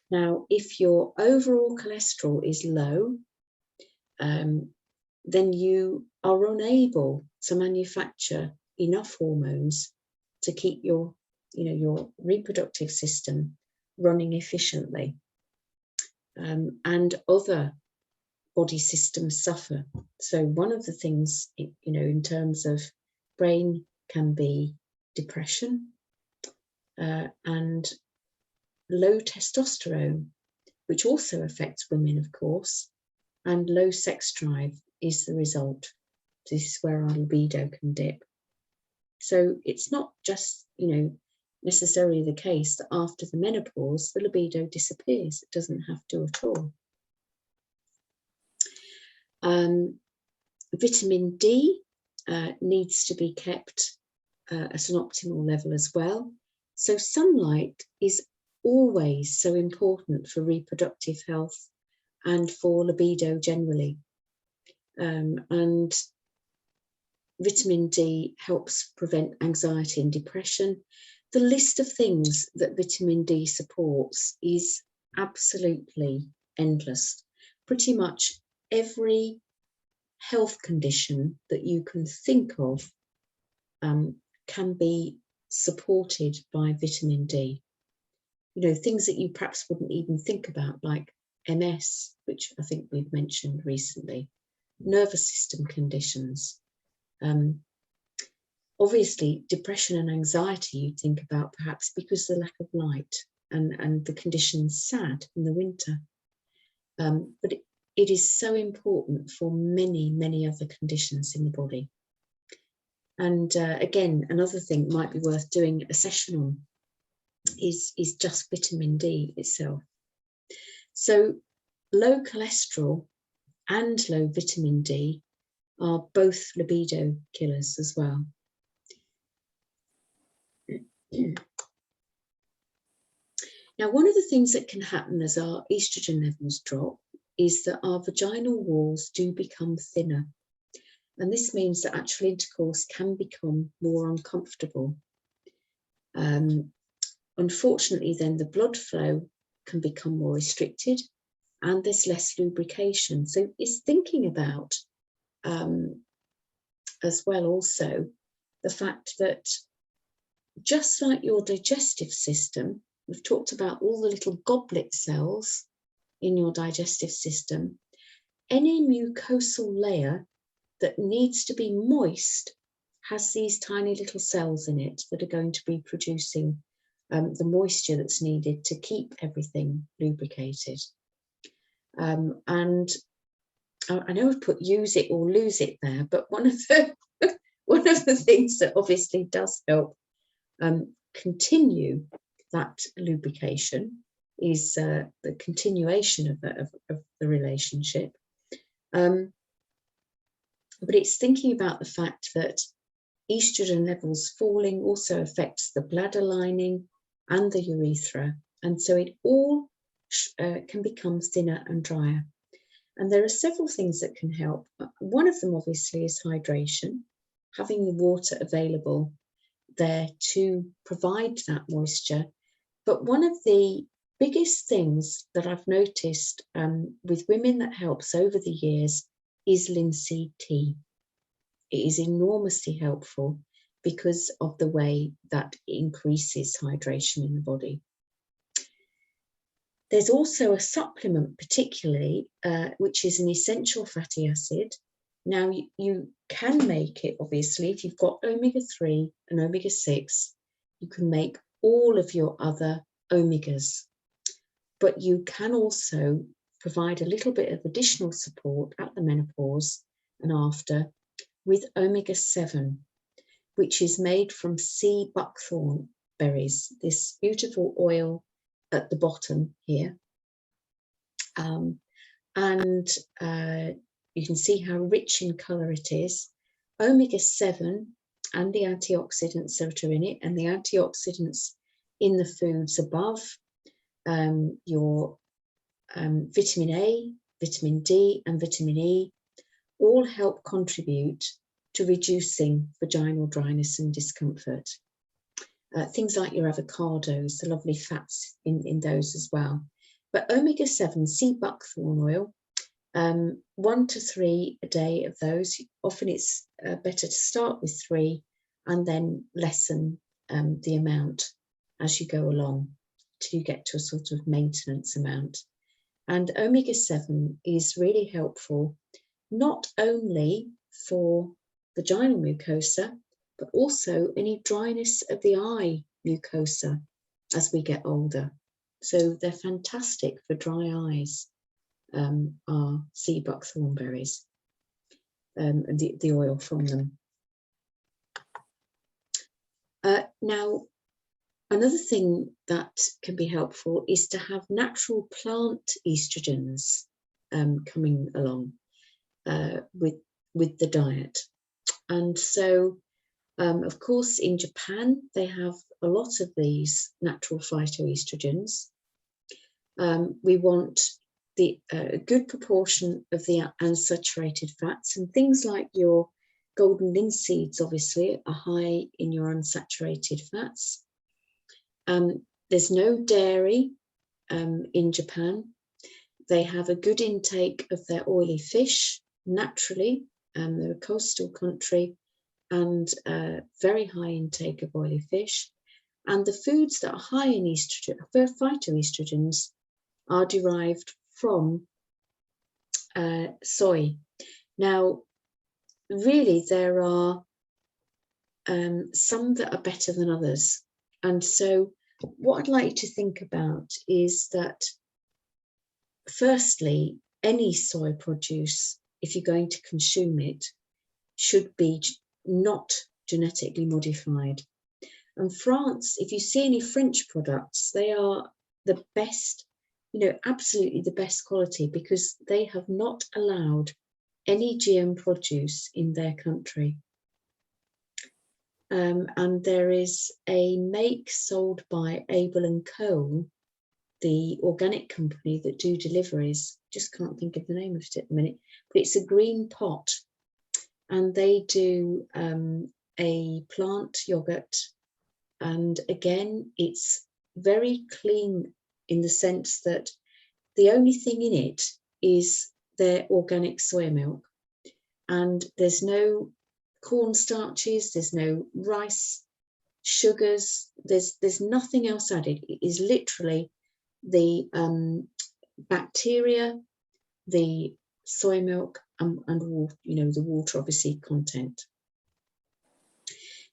Now, if your overall cholesterol is low, then you are unable to manufacture enough hormones to keep your reproductive system running efficiently. And other body systems suffer. So one of the things, in terms of brain, can be depression and low testosterone, which also affects women, of course, and low sex drive is the result. This is where our libido can dip. So it's not just, necessarily the case that after the menopause, the libido disappears. It doesn't have to at all. Vitamin D needs to be kept at an optimal level as well. So sunlight is always so important for reproductive health and for libido generally. And vitamin D helps prevent anxiety and depression. The list of things that vitamin D supports is absolutely endless. Pretty much every health condition that you can think of can be supported by vitamin D. Things that you perhaps wouldn't even think about, like MS, which I think we've mentioned recently, nervous system conditions. Obviously, depression and anxiety you think about perhaps because of the lack of light and the conditions SAD in the winter. But it is so important for many, many other conditions in the body. And again, another thing might be worth doing a session on is just vitamin D itself. So low cholesterol and low vitamin D are both libido killers as well. Now, one of the things that can happen as our estrogen levels drop is that our vaginal walls do become thinner. And this means that actual intercourse can become more uncomfortable. Unfortunately, then the blood flow can become more restricted and there's less lubrication. So it's thinking about as well also the fact that just like your digestive system, we've talked about all the little goblet cells in your digestive system, any mucosal layer that needs to be moist has these tiny little cells in it that are going to be producing the moisture that's needed to keep everything lubricated. And I know I've put use it or lose it there, but one of the things that obviously does help continue that lubrication is the continuation of the relationship. But it's thinking about the fact that estrogen levels falling also affects the bladder lining and the urethra. And so it all can become thinner and drier. And there are several things that can help. One of them obviously is hydration, having the water available there to provide that moisture. But one of the biggest things that I've noticed with women that helps over the years is linseed tea. It is enormously helpful because of the way that it increases hydration in the body. There's also a supplement particularly, which is an essential fatty acid. Now you can make it, obviously, if you've got omega-3 and omega-6, you can make all of your other omegas, but you can also provide a little bit of additional support at the menopause and after with omega-7, which is made from sea buckthorn berries, this beautiful oil at the bottom here. You can see how rich in colour it is. Omega-7 and the antioxidants that are in it, and the antioxidants in the foods above, your vitamin A, vitamin D and vitamin E, all help contribute to reducing vaginal dryness and discomfort. Things like your avocados, the lovely fats in those as well. But omega-7, sea buckthorn oil, 1 to 3 a day of those. Often it's better to start with 3 and then lessen the amount as you go along till you get to a sort of maintenance amount. And omega-7 is really helpful, not only for vaginal mucosa, but also any dryness of the eye mucosa as we get older. So they're fantastic for dry eyes, are sea buckthorn berries, and the oil from them. Now, another thing that can be helpful is to have natural plant estrogens coming along with the diet. And so, of course, in Japan, they have a lot of these natural phytoestrogens. We want a good proportion of the unsaturated fats, and things like your golden linseeds obviously are high in your unsaturated fats. There's no dairy in Japan. They have a good intake of their oily fish naturally. They're a coastal country, and very high intake of oily fish. And the foods that are high in estrogen, phytoestrogens, are derived from soy. Now, really, there are some that are better than others. And so what I'd like you to think about is that, firstly, any soy produce, if you're going to consume it, should be not genetically modified. And France, if you see any French products, they are the best, absolutely the best quality, because they have not allowed any GM produce in their country. And there is a make sold by Abel & Co., the organic company that do deliveries. Just can't think of the name of it at the minute, but it's a green pot, and they do a plant yogurt. And again, it's very clean in the sense that the only thing in it is their organic soy milk, and there's no corn starches, there's no rice, sugars, there's nothing else added. It is literally the bacteria, the soy milk, and the water obviously content.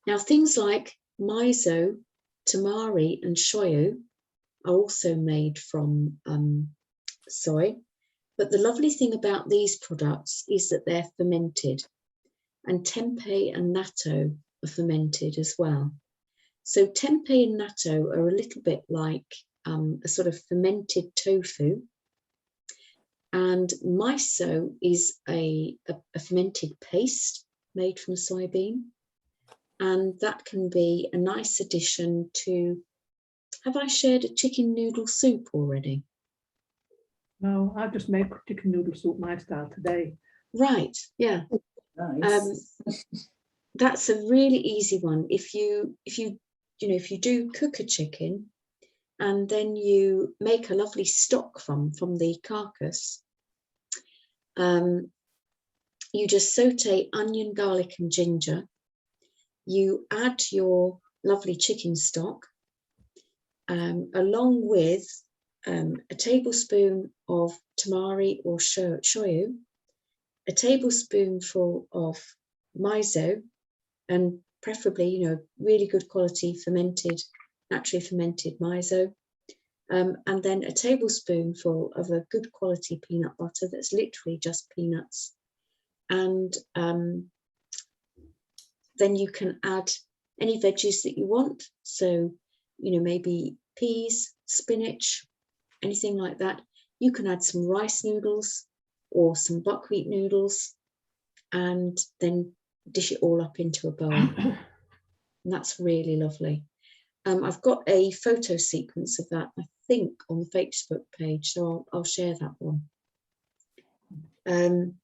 Now, things like miso, tamari, and shoyu are also made from soy. But the lovely thing about these products is that they're fermented, and tempeh and natto are fermented as well. So tempeh and natto are a little bit like a sort of fermented tofu, and miso is a fermented paste made from soybean, and that can be a nice addition to. Have I shared a chicken noodle soup already? No, I've just made chicken noodle soup my style today. Right, yeah. Nice. That's a really easy one. If you do cook a chicken and then you make a lovely stock from the carcass, you just saute onion, garlic, and ginger. You add your lovely chicken stock along with a tablespoon of tamari or shoyu, a tablespoonful of miso, and preferably, really good quality naturally fermented miso, and then a tablespoonful of a good quality peanut butter that's literally just peanuts. And then you can add any veggies that you want. So, maybe peas, spinach, anything like that. You can add some rice noodles or some buckwheat noodles, and then dish it all up into a bowl. And that's really lovely. I've got a photo sequence of that, I think, on the Facebook page, so I'll share that one. And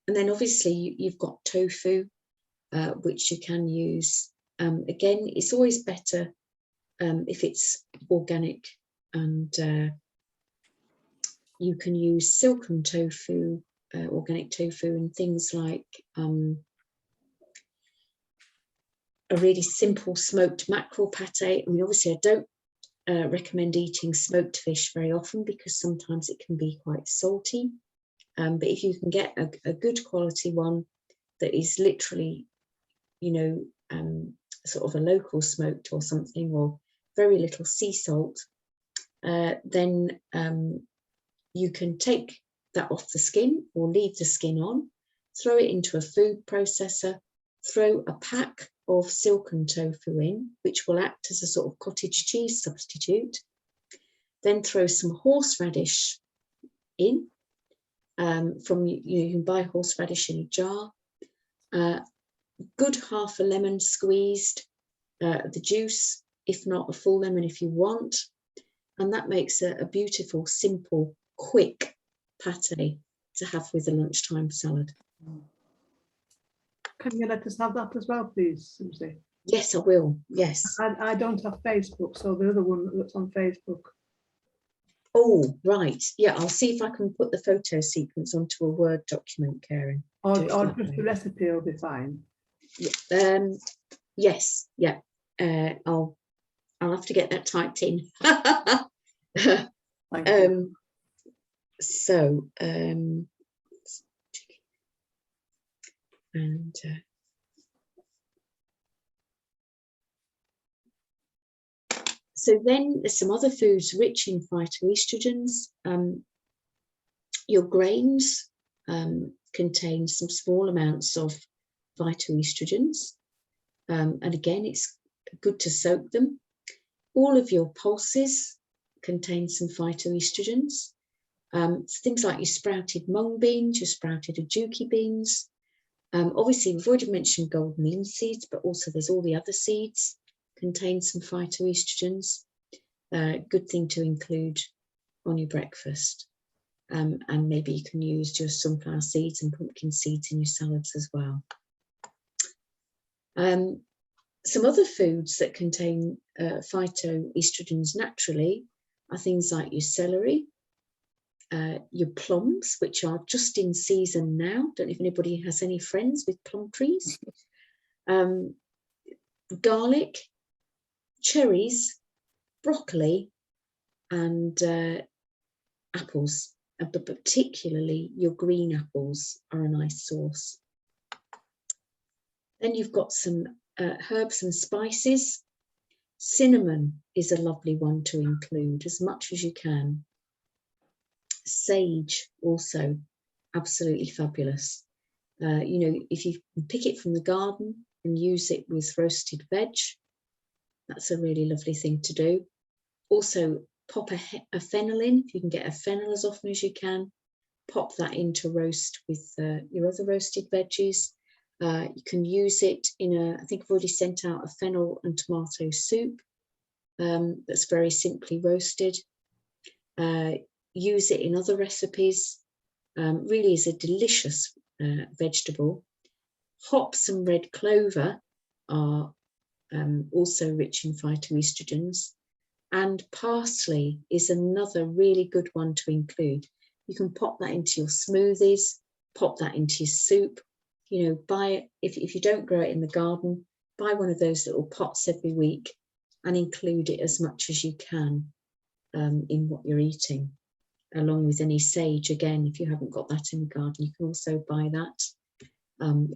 then obviously you've got tofu, which you can use. Again, it's always better if it's organic, and you can use silken tofu, organic tofu, and things like a really simple smoked mackerel pate. I mean, obviously I don't recommend eating smoked fish very often because sometimes it can be quite salty. But if you can get a good quality one that is literally, you know, sort of a local smoked or something, or very little sea salt, then you can take that off the skin or leave the skin on, throw it into a food processor, throw a pack of silken tofu in, which will act as a sort of cottage cheese substitute. Then throw some horseradish in. You can buy horseradish in a jar. Good half a lemon squeezed, the juice, if not a full lemon if you want. And that makes a beautiful, simple, quick pate to have with a lunchtime salad. Can you let us have that as well, please, Susie? Yes, I will. Yes. I don't have Facebook, so the other one that's on Facebook. Oh, right. Yeah, I'll see if I can put the photo sequence onto a Word document, Karen. Or Do it that just way. the recipe will be fine. Yeah, yes, yeah. I'll have to get that typed in. Thank you. So, so then there's some other foods rich in phytoestrogens. Your grains contain some small amounts of phytoestrogens. And again, it's good to soak them. All of your pulses contain some phytoestrogens. So things like your sprouted mung beans, your sprouted ajuki beans. Obviously, we've already mentioned golden linseeds, but also there's all the other seeds contain some phytoestrogens. Good thing to include on your breakfast. And maybe you can use your sunflower seeds and pumpkin seeds in your salads as well. Some other foods that contain phytoestrogens naturally are things like your celery, your plums, which are just in season now. Don't know if anybody has any friends with plum trees. Garlic, cherries, broccoli, and apples. But particularly your green apples are a nice source. Then you've got some herbs and spices. Cinnamon is a lovely one to include as much as you can. Sage also absolutely fabulous. You know, if you pick it from the garden and use it with roasted veg, that's a really lovely thing to do. Also, pop a fennel in. If you can get a fennel as often as you can, pop that into roast with your other roasted veggies. You can use it in I think I've already sent out a fennel and tomato soup that's very simply roasted. Use it in other recipes. Really is a delicious vegetable. Hops and red clover are also rich in phytoestrogens. And parsley is another really good one to include. You can pop that into your smoothies, pop that into your soup. You know, buy, if you don't grow it in the garden, buy one of those little pots every week and include it as much as you can in what you're eating, along with any sage. Again, if you haven't got that in the garden, you can also buy that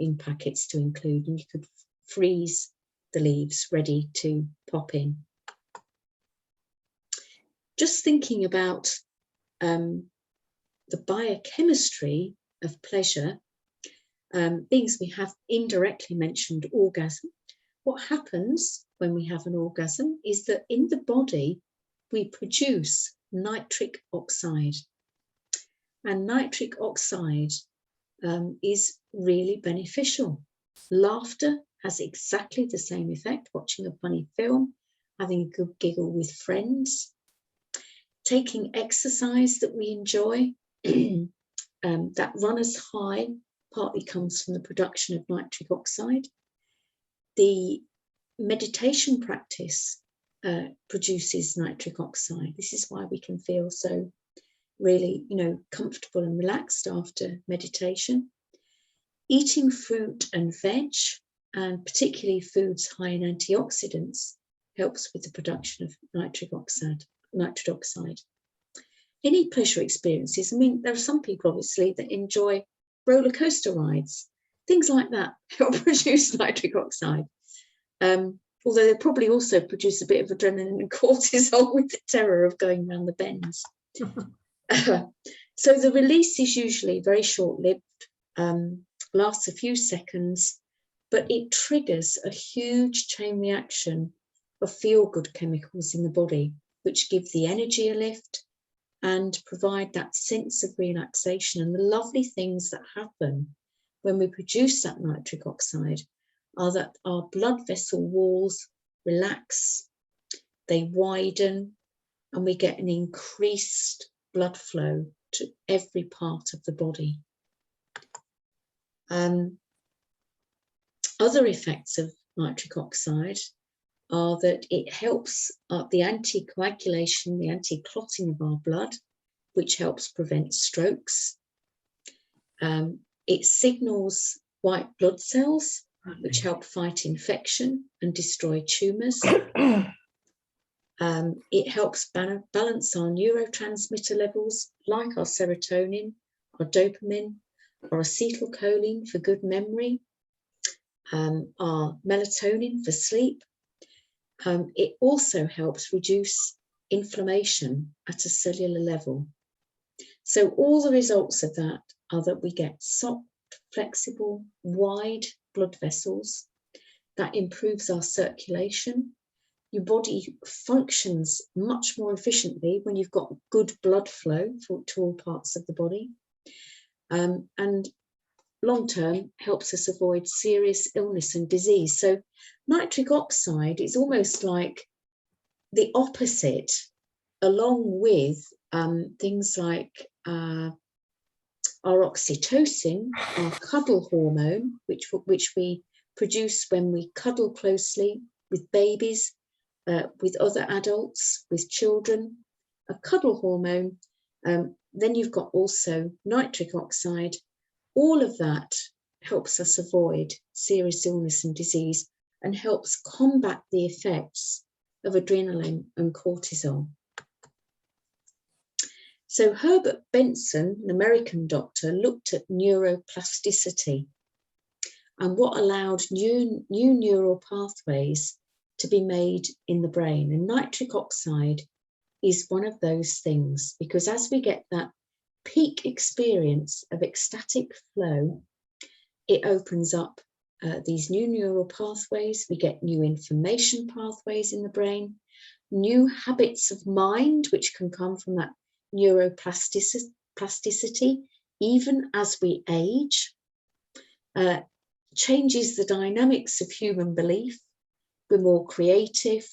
in packets to include, and you could freeze the leaves ready to pop in. Just thinking about the biochemistry of pleasure, things we have indirectly mentioned orgasm. What happens when we have an orgasm is that in the body we produce nitric oxide. And nitric oxide is really beneficial. Laughter has exactly the same effect. Watching a funny film, having a good giggle with friends, taking exercise that we enjoy, that runner's high partly comes from the production of nitric oxide. The meditation practice produces nitric oxide. This is why we can feel so really, you know, comfortable and relaxed after meditation. Eating fruit and veg, and particularly foods high in antioxidants, helps with the production of nitric oxide. Any pleasure experiences, I mean, there are some people obviously that enjoy roller coaster rides, things like that help produce nitric oxide. Although they probably also produce a bit of adrenaline and cortisol with the terror of going around the bends. So the release is usually very short-lived, lasts a few seconds, but it triggers a huge chain reaction of feel-good chemicals in the body, which give the energy a lift and provide that sense of relaxation. And the lovely things that happen when we produce that nitric oxide are that our blood vessel walls relax, they widen, and we get an increased blood flow to every part of the body. Other effects of nitric oxide are that it helps the anticoagulation, the anti-clotting of our blood, which helps prevent strokes. It signals white blood cells, which help fight infection and destroy tumours. It helps balance our neurotransmitter levels, like our serotonin, our dopamine, our acetylcholine for good memory, our melatonin for sleep. It also helps reduce inflammation at a cellular level. So all the results of that are that we get soft, flexible, wide blood vessels. That improves our circulation. Your body functions much more efficiently when you've got good blood flow to all parts of the body. And long-term helps us avoid serious illness and disease. So nitric oxide is almost like the opposite, along with things like our oxytocin, our cuddle hormone, which we produce when we cuddle closely with babies, with other adults, with children, a cuddle hormone. Then you've got also nitric oxide. All of that helps us avoid serious illness and disease and helps combat the effects of adrenaline and cortisol. So Herbert Benson, an American doctor, looked at neuroplasticity and what allowed new neural pathways to be made in the brain. And nitric oxide is one of those things, because as we get that peak experience of ecstatic flow, it opens up these new neural pathways. We get new information pathways in the brain, new habits of mind, which can come from that neuroplasticity, even as we age, changes the dynamics of human belief. We're more creative,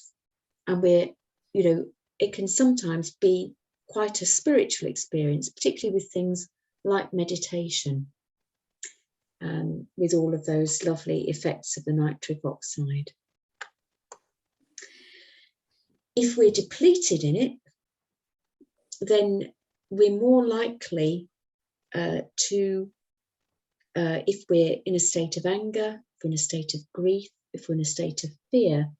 and it can sometimes be quite a spiritual experience, particularly with things like meditation, with all of those lovely effects of the nitric oxide. If we're depleted in it, then we're more likely if we're in a state of anger, if we're in a state of grief, if we're in a state of fear,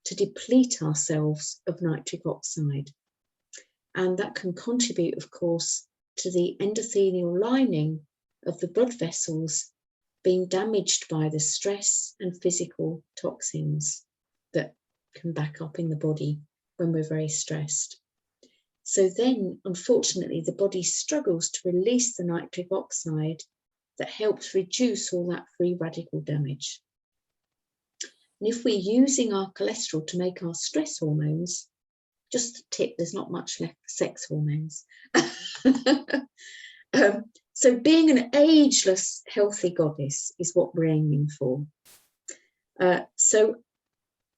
to deplete ourselves of nitric oxide. And that can contribute, of course, to the endothelial lining of the blood vessels being damaged by the stress and physical toxins that can back up in the body when we're very stressed. So then, unfortunately, the body struggles to release the nitric oxide that helps reduce all that free radical damage. And if we're using our cholesterol to make our stress hormones, just a tip, there's not much left for sex hormones. So being an ageless, healthy goddess is what we're aiming for. So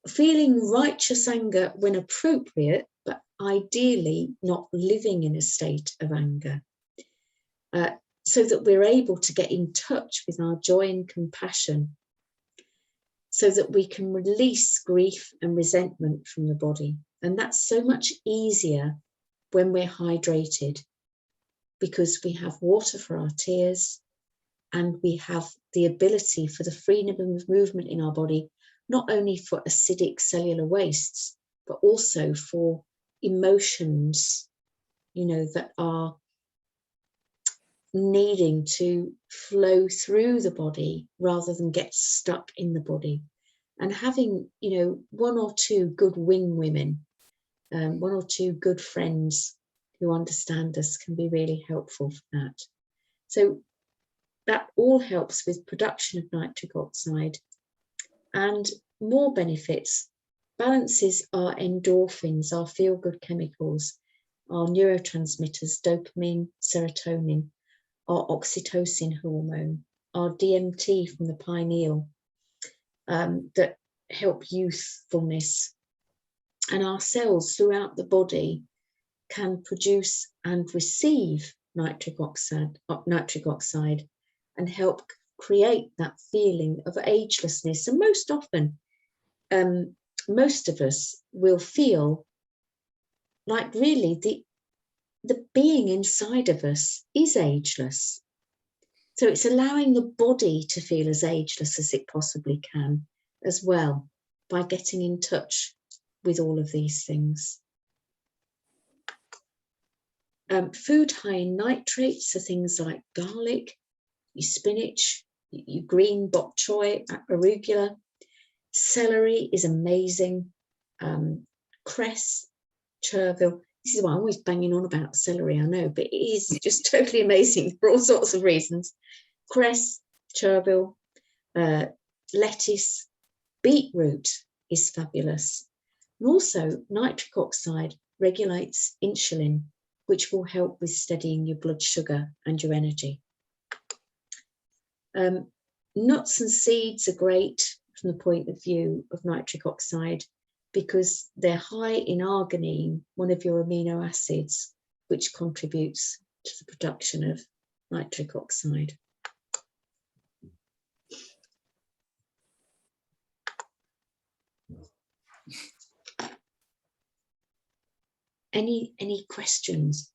feeling righteous anger when appropriate, but ideally not living in a state of anger, so that we're able to get in touch with our joy and compassion, so that we can release grief and resentment from the body. And that's so much easier when we're hydrated, because we have water for our tears, and we have the ability for the freedom of movement in our body, not only for acidic cellular wastes, but also for emotions, you know, that are needing to flow through the body rather than get stuck in the body. And having, you know, one or two good wing women, one or two good friends who understand us can be really helpful for that. So that all helps with production of nitric oxide, and more benefits, balances our endorphins, our feel-good chemicals, our neurotransmitters, dopamine, serotonin, our oxytocin hormone, our DMT from the pineal, that help youthfulness. And our cells throughout the body can produce and receive nitric oxide and help create that feeling of agelessness. And most often, most of us will feel like really the being inside of us is ageless. So it's allowing the body to feel as ageless as it possibly can as well, by getting in touch with all of these things. Food high in nitrates are things like garlic, your spinach, your green bok choy, arugula. Celery is amazing. Cress, chervil. This is why I'm always banging on about celery, I know, but it is just totally amazing for all sorts of reasons. Cress, chervil, lettuce, beetroot is fabulous. And also nitric oxide regulates insulin, which will help with steadying your blood sugar and your energy. Nuts and seeds are great from the point of view of nitric oxide because they're high in arginine, one of your amino acids, which contributes to the production of nitric oxide. Any questions?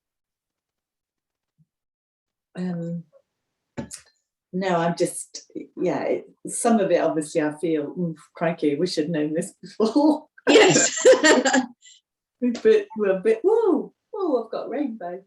No, I'm just, yeah, some of it obviously I feel, crikey, we should have known this before. Yes. We're a bit, whoa, I've got rainbow.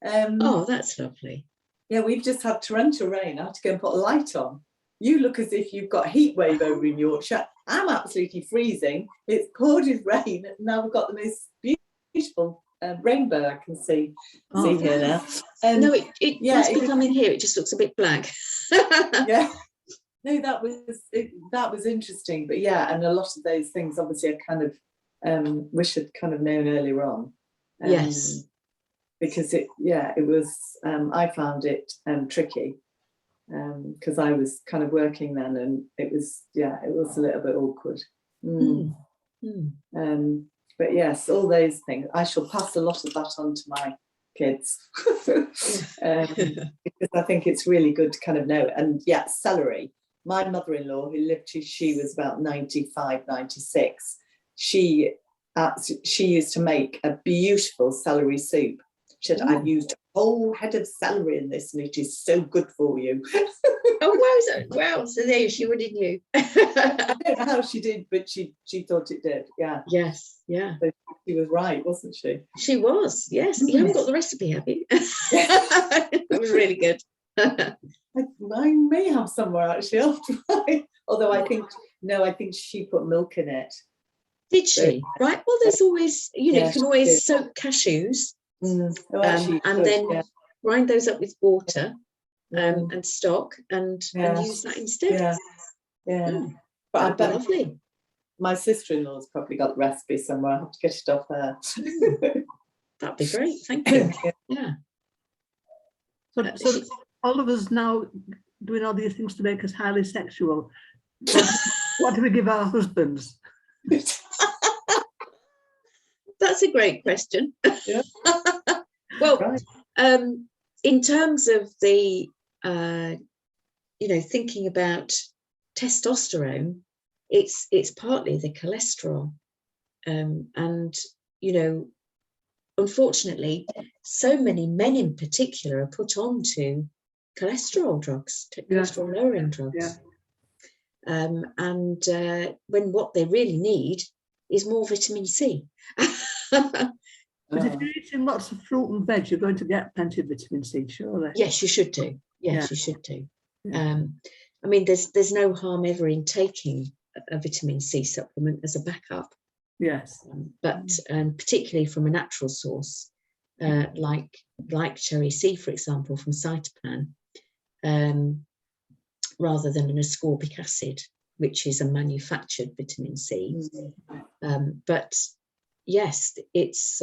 Oh, that's lovely. Yeah, we've just had torrential rain. I had to go and put a light on. You look as if you've got a heat wave over in Yorkshire. I'm absolutely freezing. It's poured with rain. And now we've got the most beautiful rainbow I can see here now. No, it yeah, must be coming here. It just looks a bit black. Yeah. No, that was interesting. But yeah, and a lot of those things obviously I kind of wish I'd kind of known earlier on. Yes. Because it was I found it tricky because I was kind of working then, and it was a little bit awkward. But yes, all those things I shall pass a lot of that on to my kids because I think it's really good to kind of know. And yeah, celery, my mother-in-law who lived till she was about 95, 96, she used to make a beautiful celery soup. She said, I've used a whole head of celery in this and it is so good for you. Oh, wow. So there she would have knew. I don't know how she did, but she thought it did. Yeah. Yes. Yeah. So she was right, wasn't she? She was. Yes. You haven't got the recipe, have you? That was really good. I may have somewhere actually. Although I think she put milk in it. Did she? Right. Well, there's always, you can always soak cashews and then grind those up with water and stock and use that instead. Yeah. But I bet lovely. My sister-in-law's probably got the recipe somewhere. I'll have to get it off her. That'd be great. Thank you. Yeah. So all of us now doing all these things to make us highly sexual. What do we give our husbands? That's a great question. Yeah. Well, right. In terms of the, thinking about testosterone, it's partly the cholesterol, and unfortunately, so many men in particular are put onto cholesterol drugs, cholesterol lowering drugs. Yeah. And when what they really need is more vitamin C. But if you're eating lots of fruit and veg, you're going to get plenty of vitamin C, surely. Yes, you should do. Yes, Yeah. you should do. Yeah. I mean, there's no harm ever in taking a vitamin C supplement as a backup. Yes. But particularly from a natural source, like cherry C, for example, from Cytopan, rather than an ascorbic acid, which is a manufactured vitamin C. But yes, it's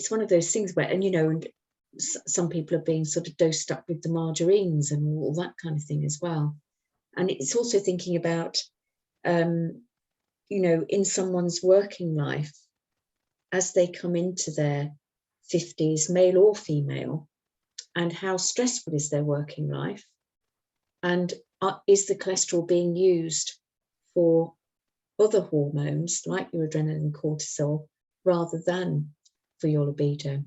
one of those things where, and you know, and some people are being sort of dosed up with the margarines and all that kind of thing as well. And it's also thinking about, you know, in someone's working life, as they come into their 50s, male or female, and how stressful is their working life, and is the cholesterol being used for other hormones like your adrenaline and cortisol rather than for your libido.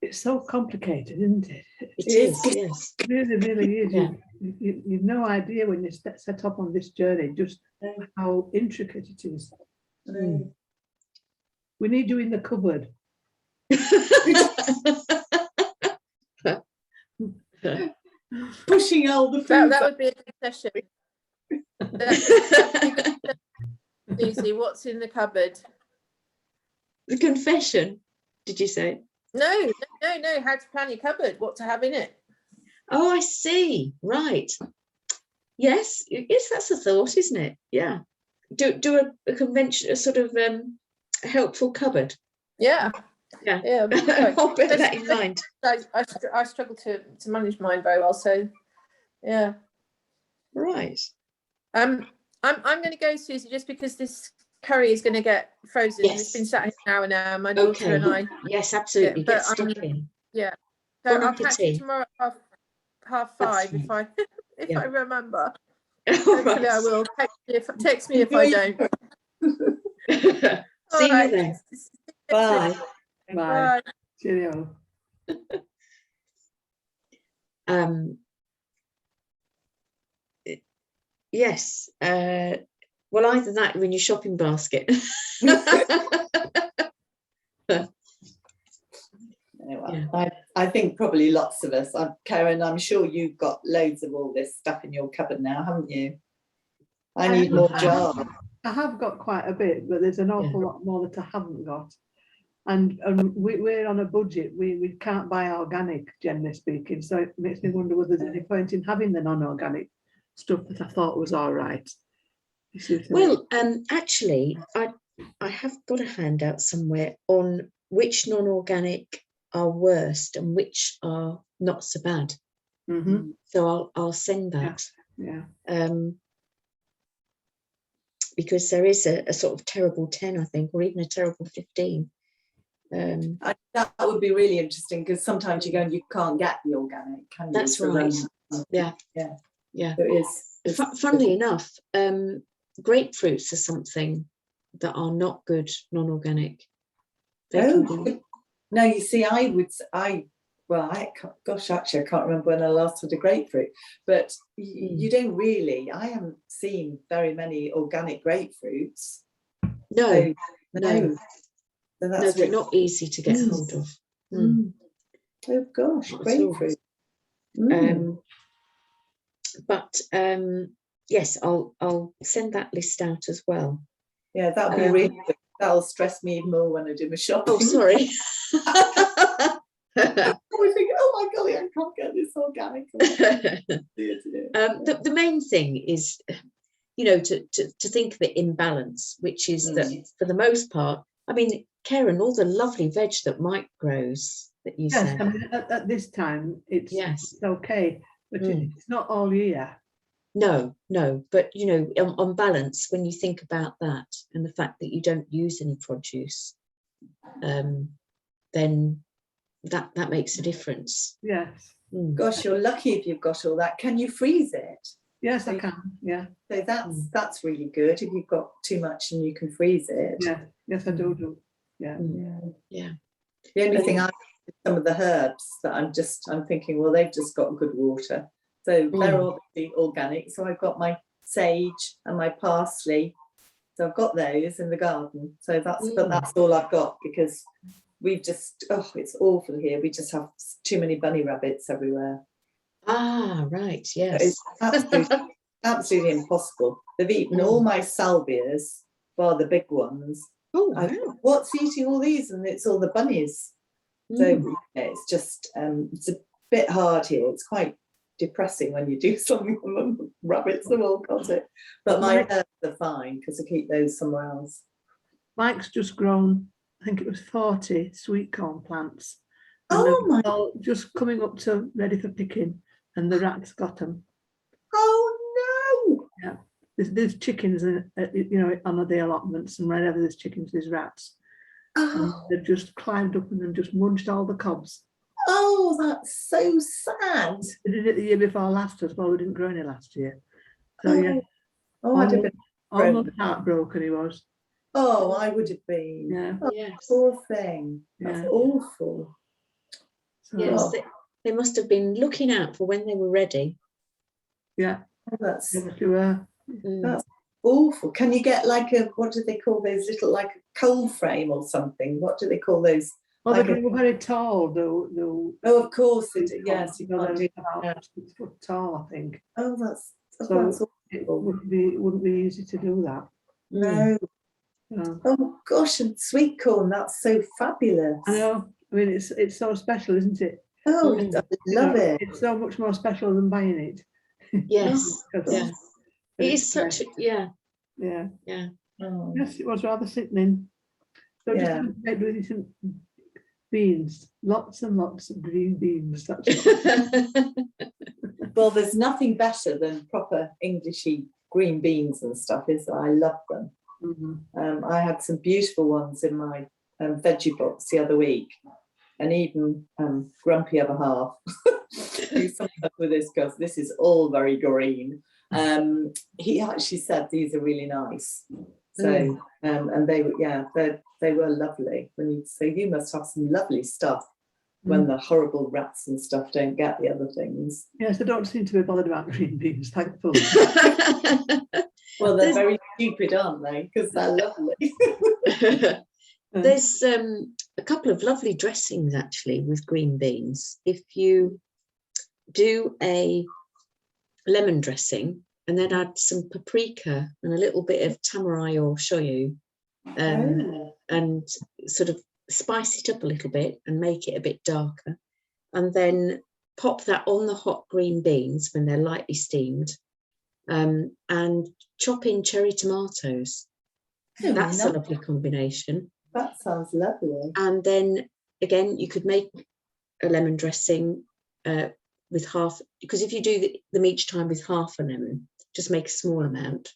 It's so complicated, isn't it? It is, yes. It really, really is. Yeah. You've no idea when you set up on this journey just how intricate it is. We need you in the cupboard. Pushing all the food. That would be a good session. Susie, what's in the cupboard? The confession, did you say? No, how to plan your cupboard, what to have in it. Oh, I see. Right. Yes, that's a thought, isn't it? Yeah. Do a convention, a sort of helpful cupboard. Yeah. Yeah. I'll bear that in mind. I struggle to manage mine very well, so yeah. Right. I'm going to go, Susie, just because this curry is going to get frozen. Yes. It's been sat here an hour now. My daughter and I. Yes, absolutely. Yeah, Get stuck in. Yeah. So Bon I'll catch you appetit. tomorrow at half That's 5 right. if I remember. All Hopefully I right. will. Text me if I don't. See All right. you then. Bye. Bye. Cheerio. Yes. Well, either that or in your shopping basket. Anyway, I think probably lots of us. Karen, I'm sure you've got loads of all this stuff in your cupboard now, haven't you? I need more jars. I have got quite a bit, but there's an awful lot more that I haven't got. And we're on a budget. We can't buy organic, generally speaking. So it makes me wonder whether there's any point in having the non-organic stuff that I thought was all right. Well, actually, I have got a handout somewhere on which non-organic are worst and which are not so bad. Mm-hmm. So I'll send that. Yeah. Because there is a sort of terrible 10, I think, or even a terrible 15. That would be really interesting, because sometimes you go and you can't get the organic, can you? That's right. Yeah. It is. Funnily enough, grapefruits are something that are not good non-organic. No, you see, actually, I can't remember when I last had a grapefruit, but you don't really, I haven't seen very many organic grapefruits. No. So They're not easy to get hold of. Oh gosh, grapefruit. But yes, I'll send that list out as well. Yeah, that'll be really good. That'll stress me even more when I do my shopping. Oh, sorry. I always think, oh my golly, I can't get this organic. The main thing is, you know, to think of it in balance, which is that for the most part, I mean, Karen, all the lovely veg that Mike grows that you said. I mean, at this time, it's okay, but it's not all year. No, but you know, on balance, when you think about that and the fact that you don't use any produce, then that makes a difference. Yes. Gosh, you're lucky if you've got all that. Can you freeze it? Yes, I can. Yeah. So that's really good if you've got too much and you can freeze it. Yeah. Yes, I do. Yeah. The only thing I some of the herbs that I'm thinking, well, they've just got good water. So they're obviously organic. So I've got my sage and my parsley So I've got those in the garden. So but that's all I've got, because we've just, it's awful here. We just have too many bunny rabbits everywhere. Ah, right, yes. It's absolutely impossible. They've eaten all my salvias, bar the big ones. Oh, I wow. thought, what's eating all these? And it's all the bunnies. So it's just, it's a bit hard here. It's quite depressing when you do something and the rabbits have all got it. But my herbs are fine because I keep those somewhere else. Mike's just grown, I think it was 40 sweet corn plants. And Oh my! all just coming up to ready for picking, and the rats got them. Oh no! Yeah, there's chickens, on the allotments, and wherever there's chickens, there's rats. And they've just climbed up and then just munched all the cobs. Oh, that's so sad. They did it the year before last as well. We didn't grow any last year. So yeah, I'd have been almost heartbroken he was. Oh, I would have been. Yeah. Oh, Yes. poor thing. That's awful. So, Yes, they must have been looking out for when they were ready. yeah. That's Mm. awful. Can you get like what do they call those little, like a coal frame or something? What do they call those? Well, Like they were very tall, though. oh, of course. Yes, you can't do about that. 6 foot tall, I think. Oh, that's So it awful. wouldn't be easy to do that. No. Oh gosh, and sweet corn, that's so fabulous. I know. I mean, it's so special, isn't it? Oh, I love it. It's so much more special than buying it. Yes, Because- yes. It is such a, yeah. Oh. Yes, it was rather sickening. So Yeah. just make really some beans, lots and lots of green beans. That's what. Well, there's nothing better than proper Englishy green beans and stuff, is there? I love them. Mhm. I had some beautiful ones in my veggie box the other week, and even grumpy other half do something up with this because this is all very green. He actually said these are really nice. So and they were lovely. So you must have some lovely stuff when the horrible rats and stuff don't get the other things. Yes, I don't seem to be bothered about green beans, thankfully. Well, they're very stupid, aren't they? Because they're lovely. There's a couple of lovely dressings actually with green beans. If you do a lemon dressing and then add some paprika and a little bit of tamarai or shoyu, and sort of spice it up a little bit and make it a bit darker, and then pop that on the hot green beans when they're lightly steamed, and chop in cherry tomatoes. That's a lovely combination. That sounds lovely. And then again, you could make a lemon dressing with half, because if you do them each time with half a lemon, just make a small amount,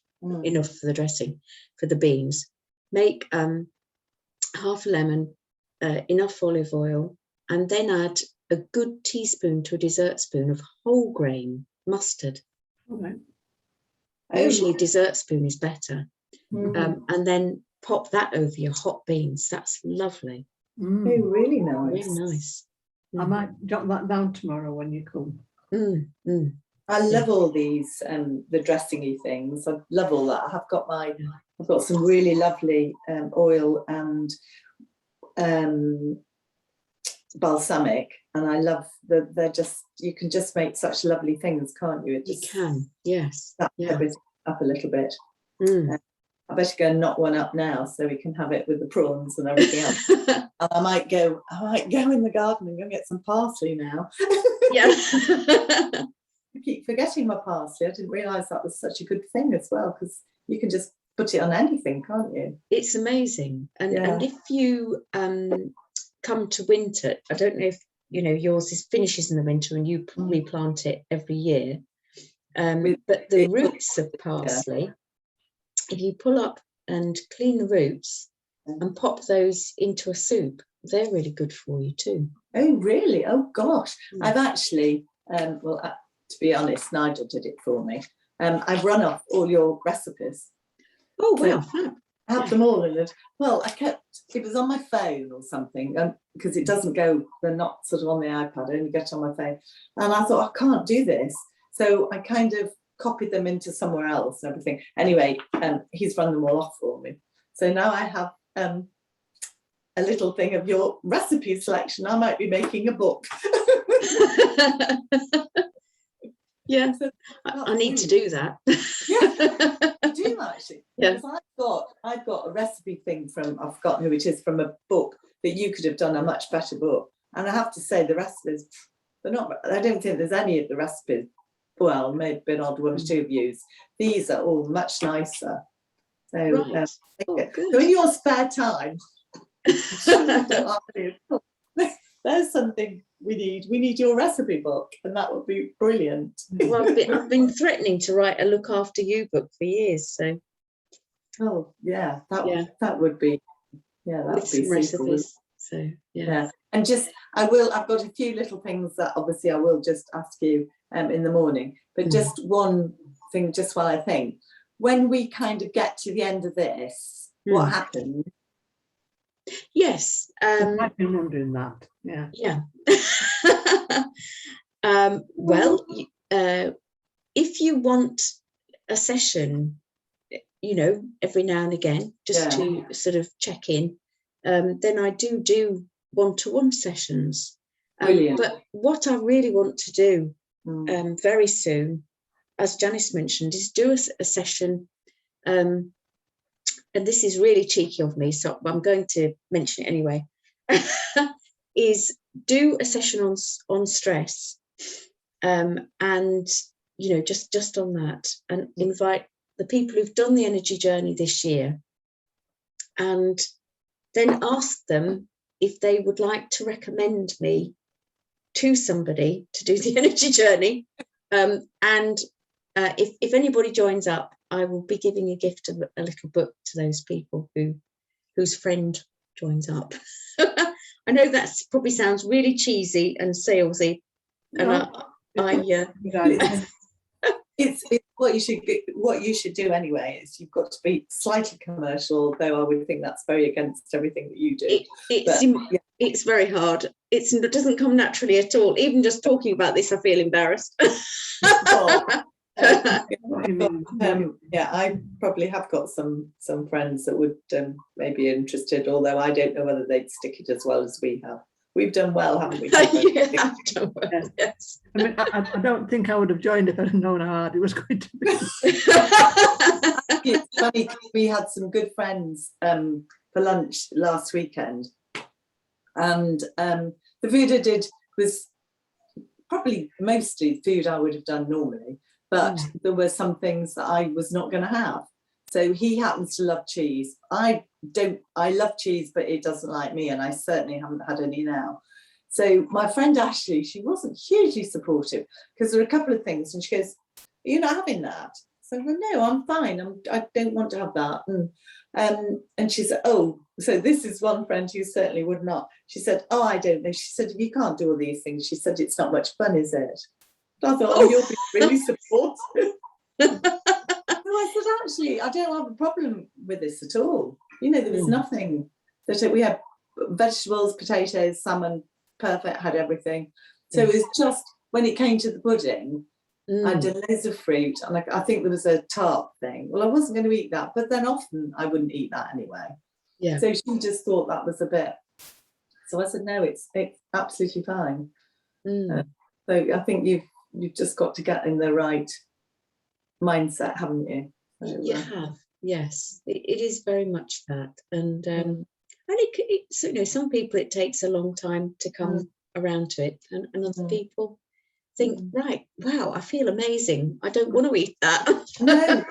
enough for the dressing, for the beans. Make half a lemon, enough olive oil, and then add a good teaspoon to a dessert spoon of whole grain mustard. Right. Usually dessert spoon is better. And then pop that over your hot beans. That's lovely. Oh, really nice. Really nice. I might jot that down tomorrow when you come. I love all these the dressingy things. I love all that. I've got some really lovely oil and balsamic, and I love they're just, you can just make such lovely things, can't you? You can, yes. That everything up a little bit. I better go and knock one up now so we can have it with the prawns and everything else. And I might go in the garden and go get some parsley now. Yeah. I keep forgetting my parsley. I didn't realise that was such a good thing as well, because you can just put it on anything, can't you? It's amazing. And if you come to winter, I don't know if yours finishes in the winter and you replant it every year. But the roots of parsley, if you pull up and clean the roots and pop those into a soup, they're really good for you too. Oh, really? Oh, gosh. I've actually, to be honest, Nigel did it for me. I've run off all your recipes. Oh, wow. I have them all in it. Well, it was on my phone or something, because it doesn't go, they're not sort of on the iPad, I only get on my phone. And I thought, I can't do this. So I kind of copied them into somewhere else and everything. Anyway, he's run them all off for me. So now I have a little thing of your recipe selection. I might be making a book. Yeah, I need to do that. Yeah, I do actually. Yeah. Because I've got a recipe thing from, I've forgotten who it is, from a book that you could have done a much better book. And I have to say the recipes, they're not, I don't think there's any of the recipes, well, maybe an odd one or two views. These are all much nicer. So, Right. so in your spare time, there's something we need your recipe book, and that would be brilliant. Well, I've been threatening to write a look after you book for years, so Oh yeah, that would be, yeah, that with would be some super. recipes. So Yeah, and just I've got a few little things that obviously I will just ask you in the morning, but just one thing, just while I think, when we kind of get to the end of this, what happens? Yes, I've been wondering that. Yeah. yeah. Well, if you want a session, you know, every now and again, just to sort of check in, then I do one-to-one sessions. But what I really want to do very soon, as Janice mentioned, is do a session, and this is really cheeky of me, so I'm going to mention it anyway, is do a session on stress, and, you know, just on that, and invite the people who've done the energy journey this year, and then ask them if they would like to recommend me to somebody to do the energy journey. And if anybody joins up, I will be giving a gift of a little book to those people whose friend joins up. I know that probably sounds really cheesy and salesy, and it's what you should do anyway. Is you've got to be slightly commercial, though I would think that's very against everything that you do. It's very hard. It doesn't come naturally at all. Even just talking about this, I feel embarrassed. Yeah, I probably have got some friends that would maybe be interested, although I don't know whether they'd stick it as well as we have. We've done well, haven't we? Yeah, done well, yes. I mean, I don't think I would have joined if I'd known how hard it was going to be. It's funny, we had some good friends for lunch last weekend, and the food I did was probably mostly food I would have done normally, but there were some things that I was not going to have. So he happens to love cheese. I love cheese, but it doesn't like me, and I certainly haven't had any now. So my friend Ashley, she wasn't hugely supportive because there are a couple of things, and she goes, "Are you not having that?" So I go, "No, I'm fine. I don't want to have that." And she said, "Oh, so this is one friend who certainly would not." She said, "Oh, I don't know." She said, "If you can't do all these things," she said, "it's not much fun, is it?" I thought, "Oh, you'll be really supportive." So I said, "Actually, I don't have a problem with this at all. You know, there was nothing that we had vegetables, potatoes, salmon, perfect, had everything. So it was just when it came to the pudding, I did loads of fruit, and I think there was a tart thing. Well, I wasn't going to eat that, but then often I wouldn't eat that anyway. Yeah. So she just thought that was a bit. So I said, "No, it's absolutely fine." So I think you've just got to get in the right mindset, haven't you? So, you have, yes. It is very much that, and it's, you know, some people it takes a long time to come around to it, and other people think, right, wow, I feel amazing, I don't want to eat that. No,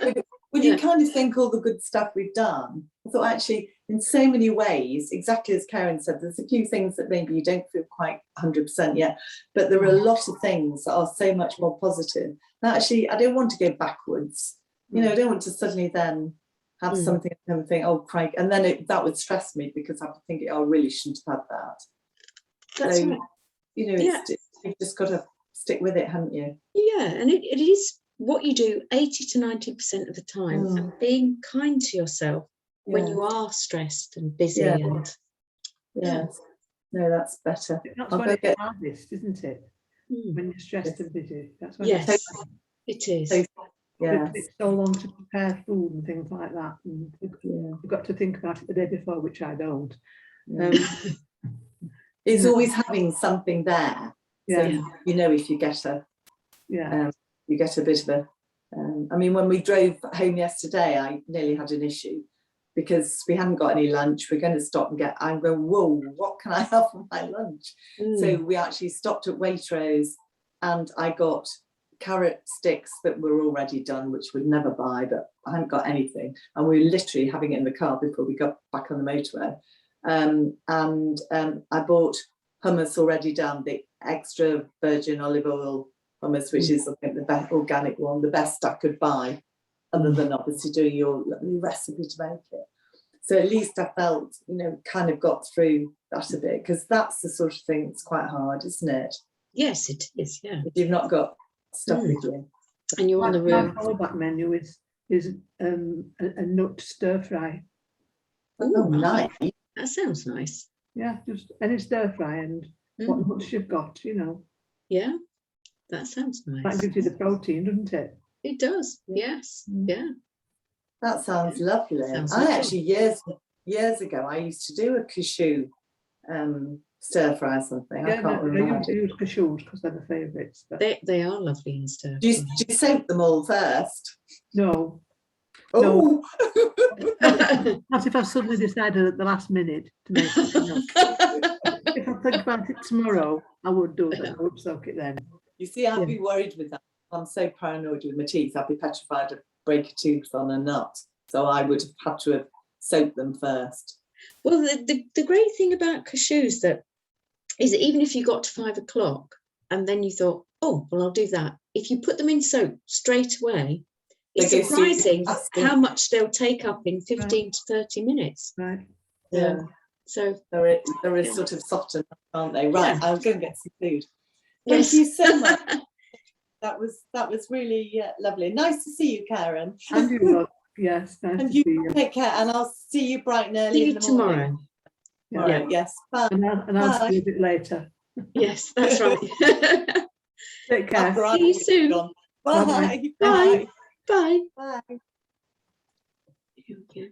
well, you kind of think all the good stuff we've done. I thought actually in so many ways, exactly as Karen said, there's a few things that maybe you don't feel quite 100% yet, but there are a lot of things that are so much more positive. Now, actually, I don't want to go backwards. You know, I don't want to suddenly then have something and think, "Oh, Craig," and then that would stress me because I would think, "Oh, I really shouldn't have had that." That's right. You know, you've just got to stick with it, haven't you? Yeah, and it is what you do 80 to 90% of the time, and being kind to yourself when you are stressed and busy. And no, that's better. That's when it's hardest, isn't it? When you're stressed and busy. That's when it is. So Yes. It takes so long to prepare food and things like that. And Yeah. you've got to think about it the day before, which I don't. Yeah. yeah. It's always having something there. So Yeah, you know, if you get a yeah, you get a bit of a I mean, when we drove home yesterday, I nearly had an issue because we hadn't got any lunch. We're going to stop and get, I'm going, whoa, what can I have for my lunch? So we actually stopped at Waitrose and I got carrot sticks that were already done, which we'd never buy, but I hadn't got anything. And we were literally having it in the car before we got back on the motorway. I bought hummus already done, the extra virgin olive oil hummus, which is, I think, the best organic one, the best I could buy, other than obviously doing your recipe to make it. So at least I felt, you know, kind of got through that a bit, because that's the sort of thing that's quite hard, isn't it? Yes, it is. Yeah. If you've not got stuff with you. And you're on the my road. fallback menu is a nut stir fry. Oh, nice. That sounds nice. Yeah, just any stir fry and what nuts you've got, you know. Yeah, that sounds That nice. gives you the protein, doesn't it? It does. Yes. Yeah. That sounds lovely. Sounds I lovely. actually years ago I used to do a cashew stir fry or something. I Yeah, can't no, remember. I use cashews because they're the favourites. But They are lovely in stir. Do you soak them all first? no, Oh, not if I've suddenly decided at the last minute to make it. No. If I think about it tomorrow, I would do that. I would soak it then. you see, I'd be worried with that. I'm so paranoid with my teeth. I'd be petrified to break a tooth on a nut. So I would have had to have soaked them first. Well, the great thing about cashews that is that even if you got to 5 o'clock and then you thought, oh, well, I'll do that. If you put them in soak straight away, it's They go through surprising fasting. how much they'll take up in 15 to 30 minutes. Right. Yeah, So they're sort of softened, aren't they? Right, Yeah. I'll go and get some food. yes. Thank you so much. That was really lovely. Nice to see you, Karen. And you know, yes, nice And to you see you. take care, and I'll see you bright and early See in you the tomorrow. morning. Yeah. All right, yes. Bye. And I'll see you a bit later. Yes, that's right. Take care. After I've See you soon. gone. Bye-bye. Bye. Bye. Bye. Bye. Okay.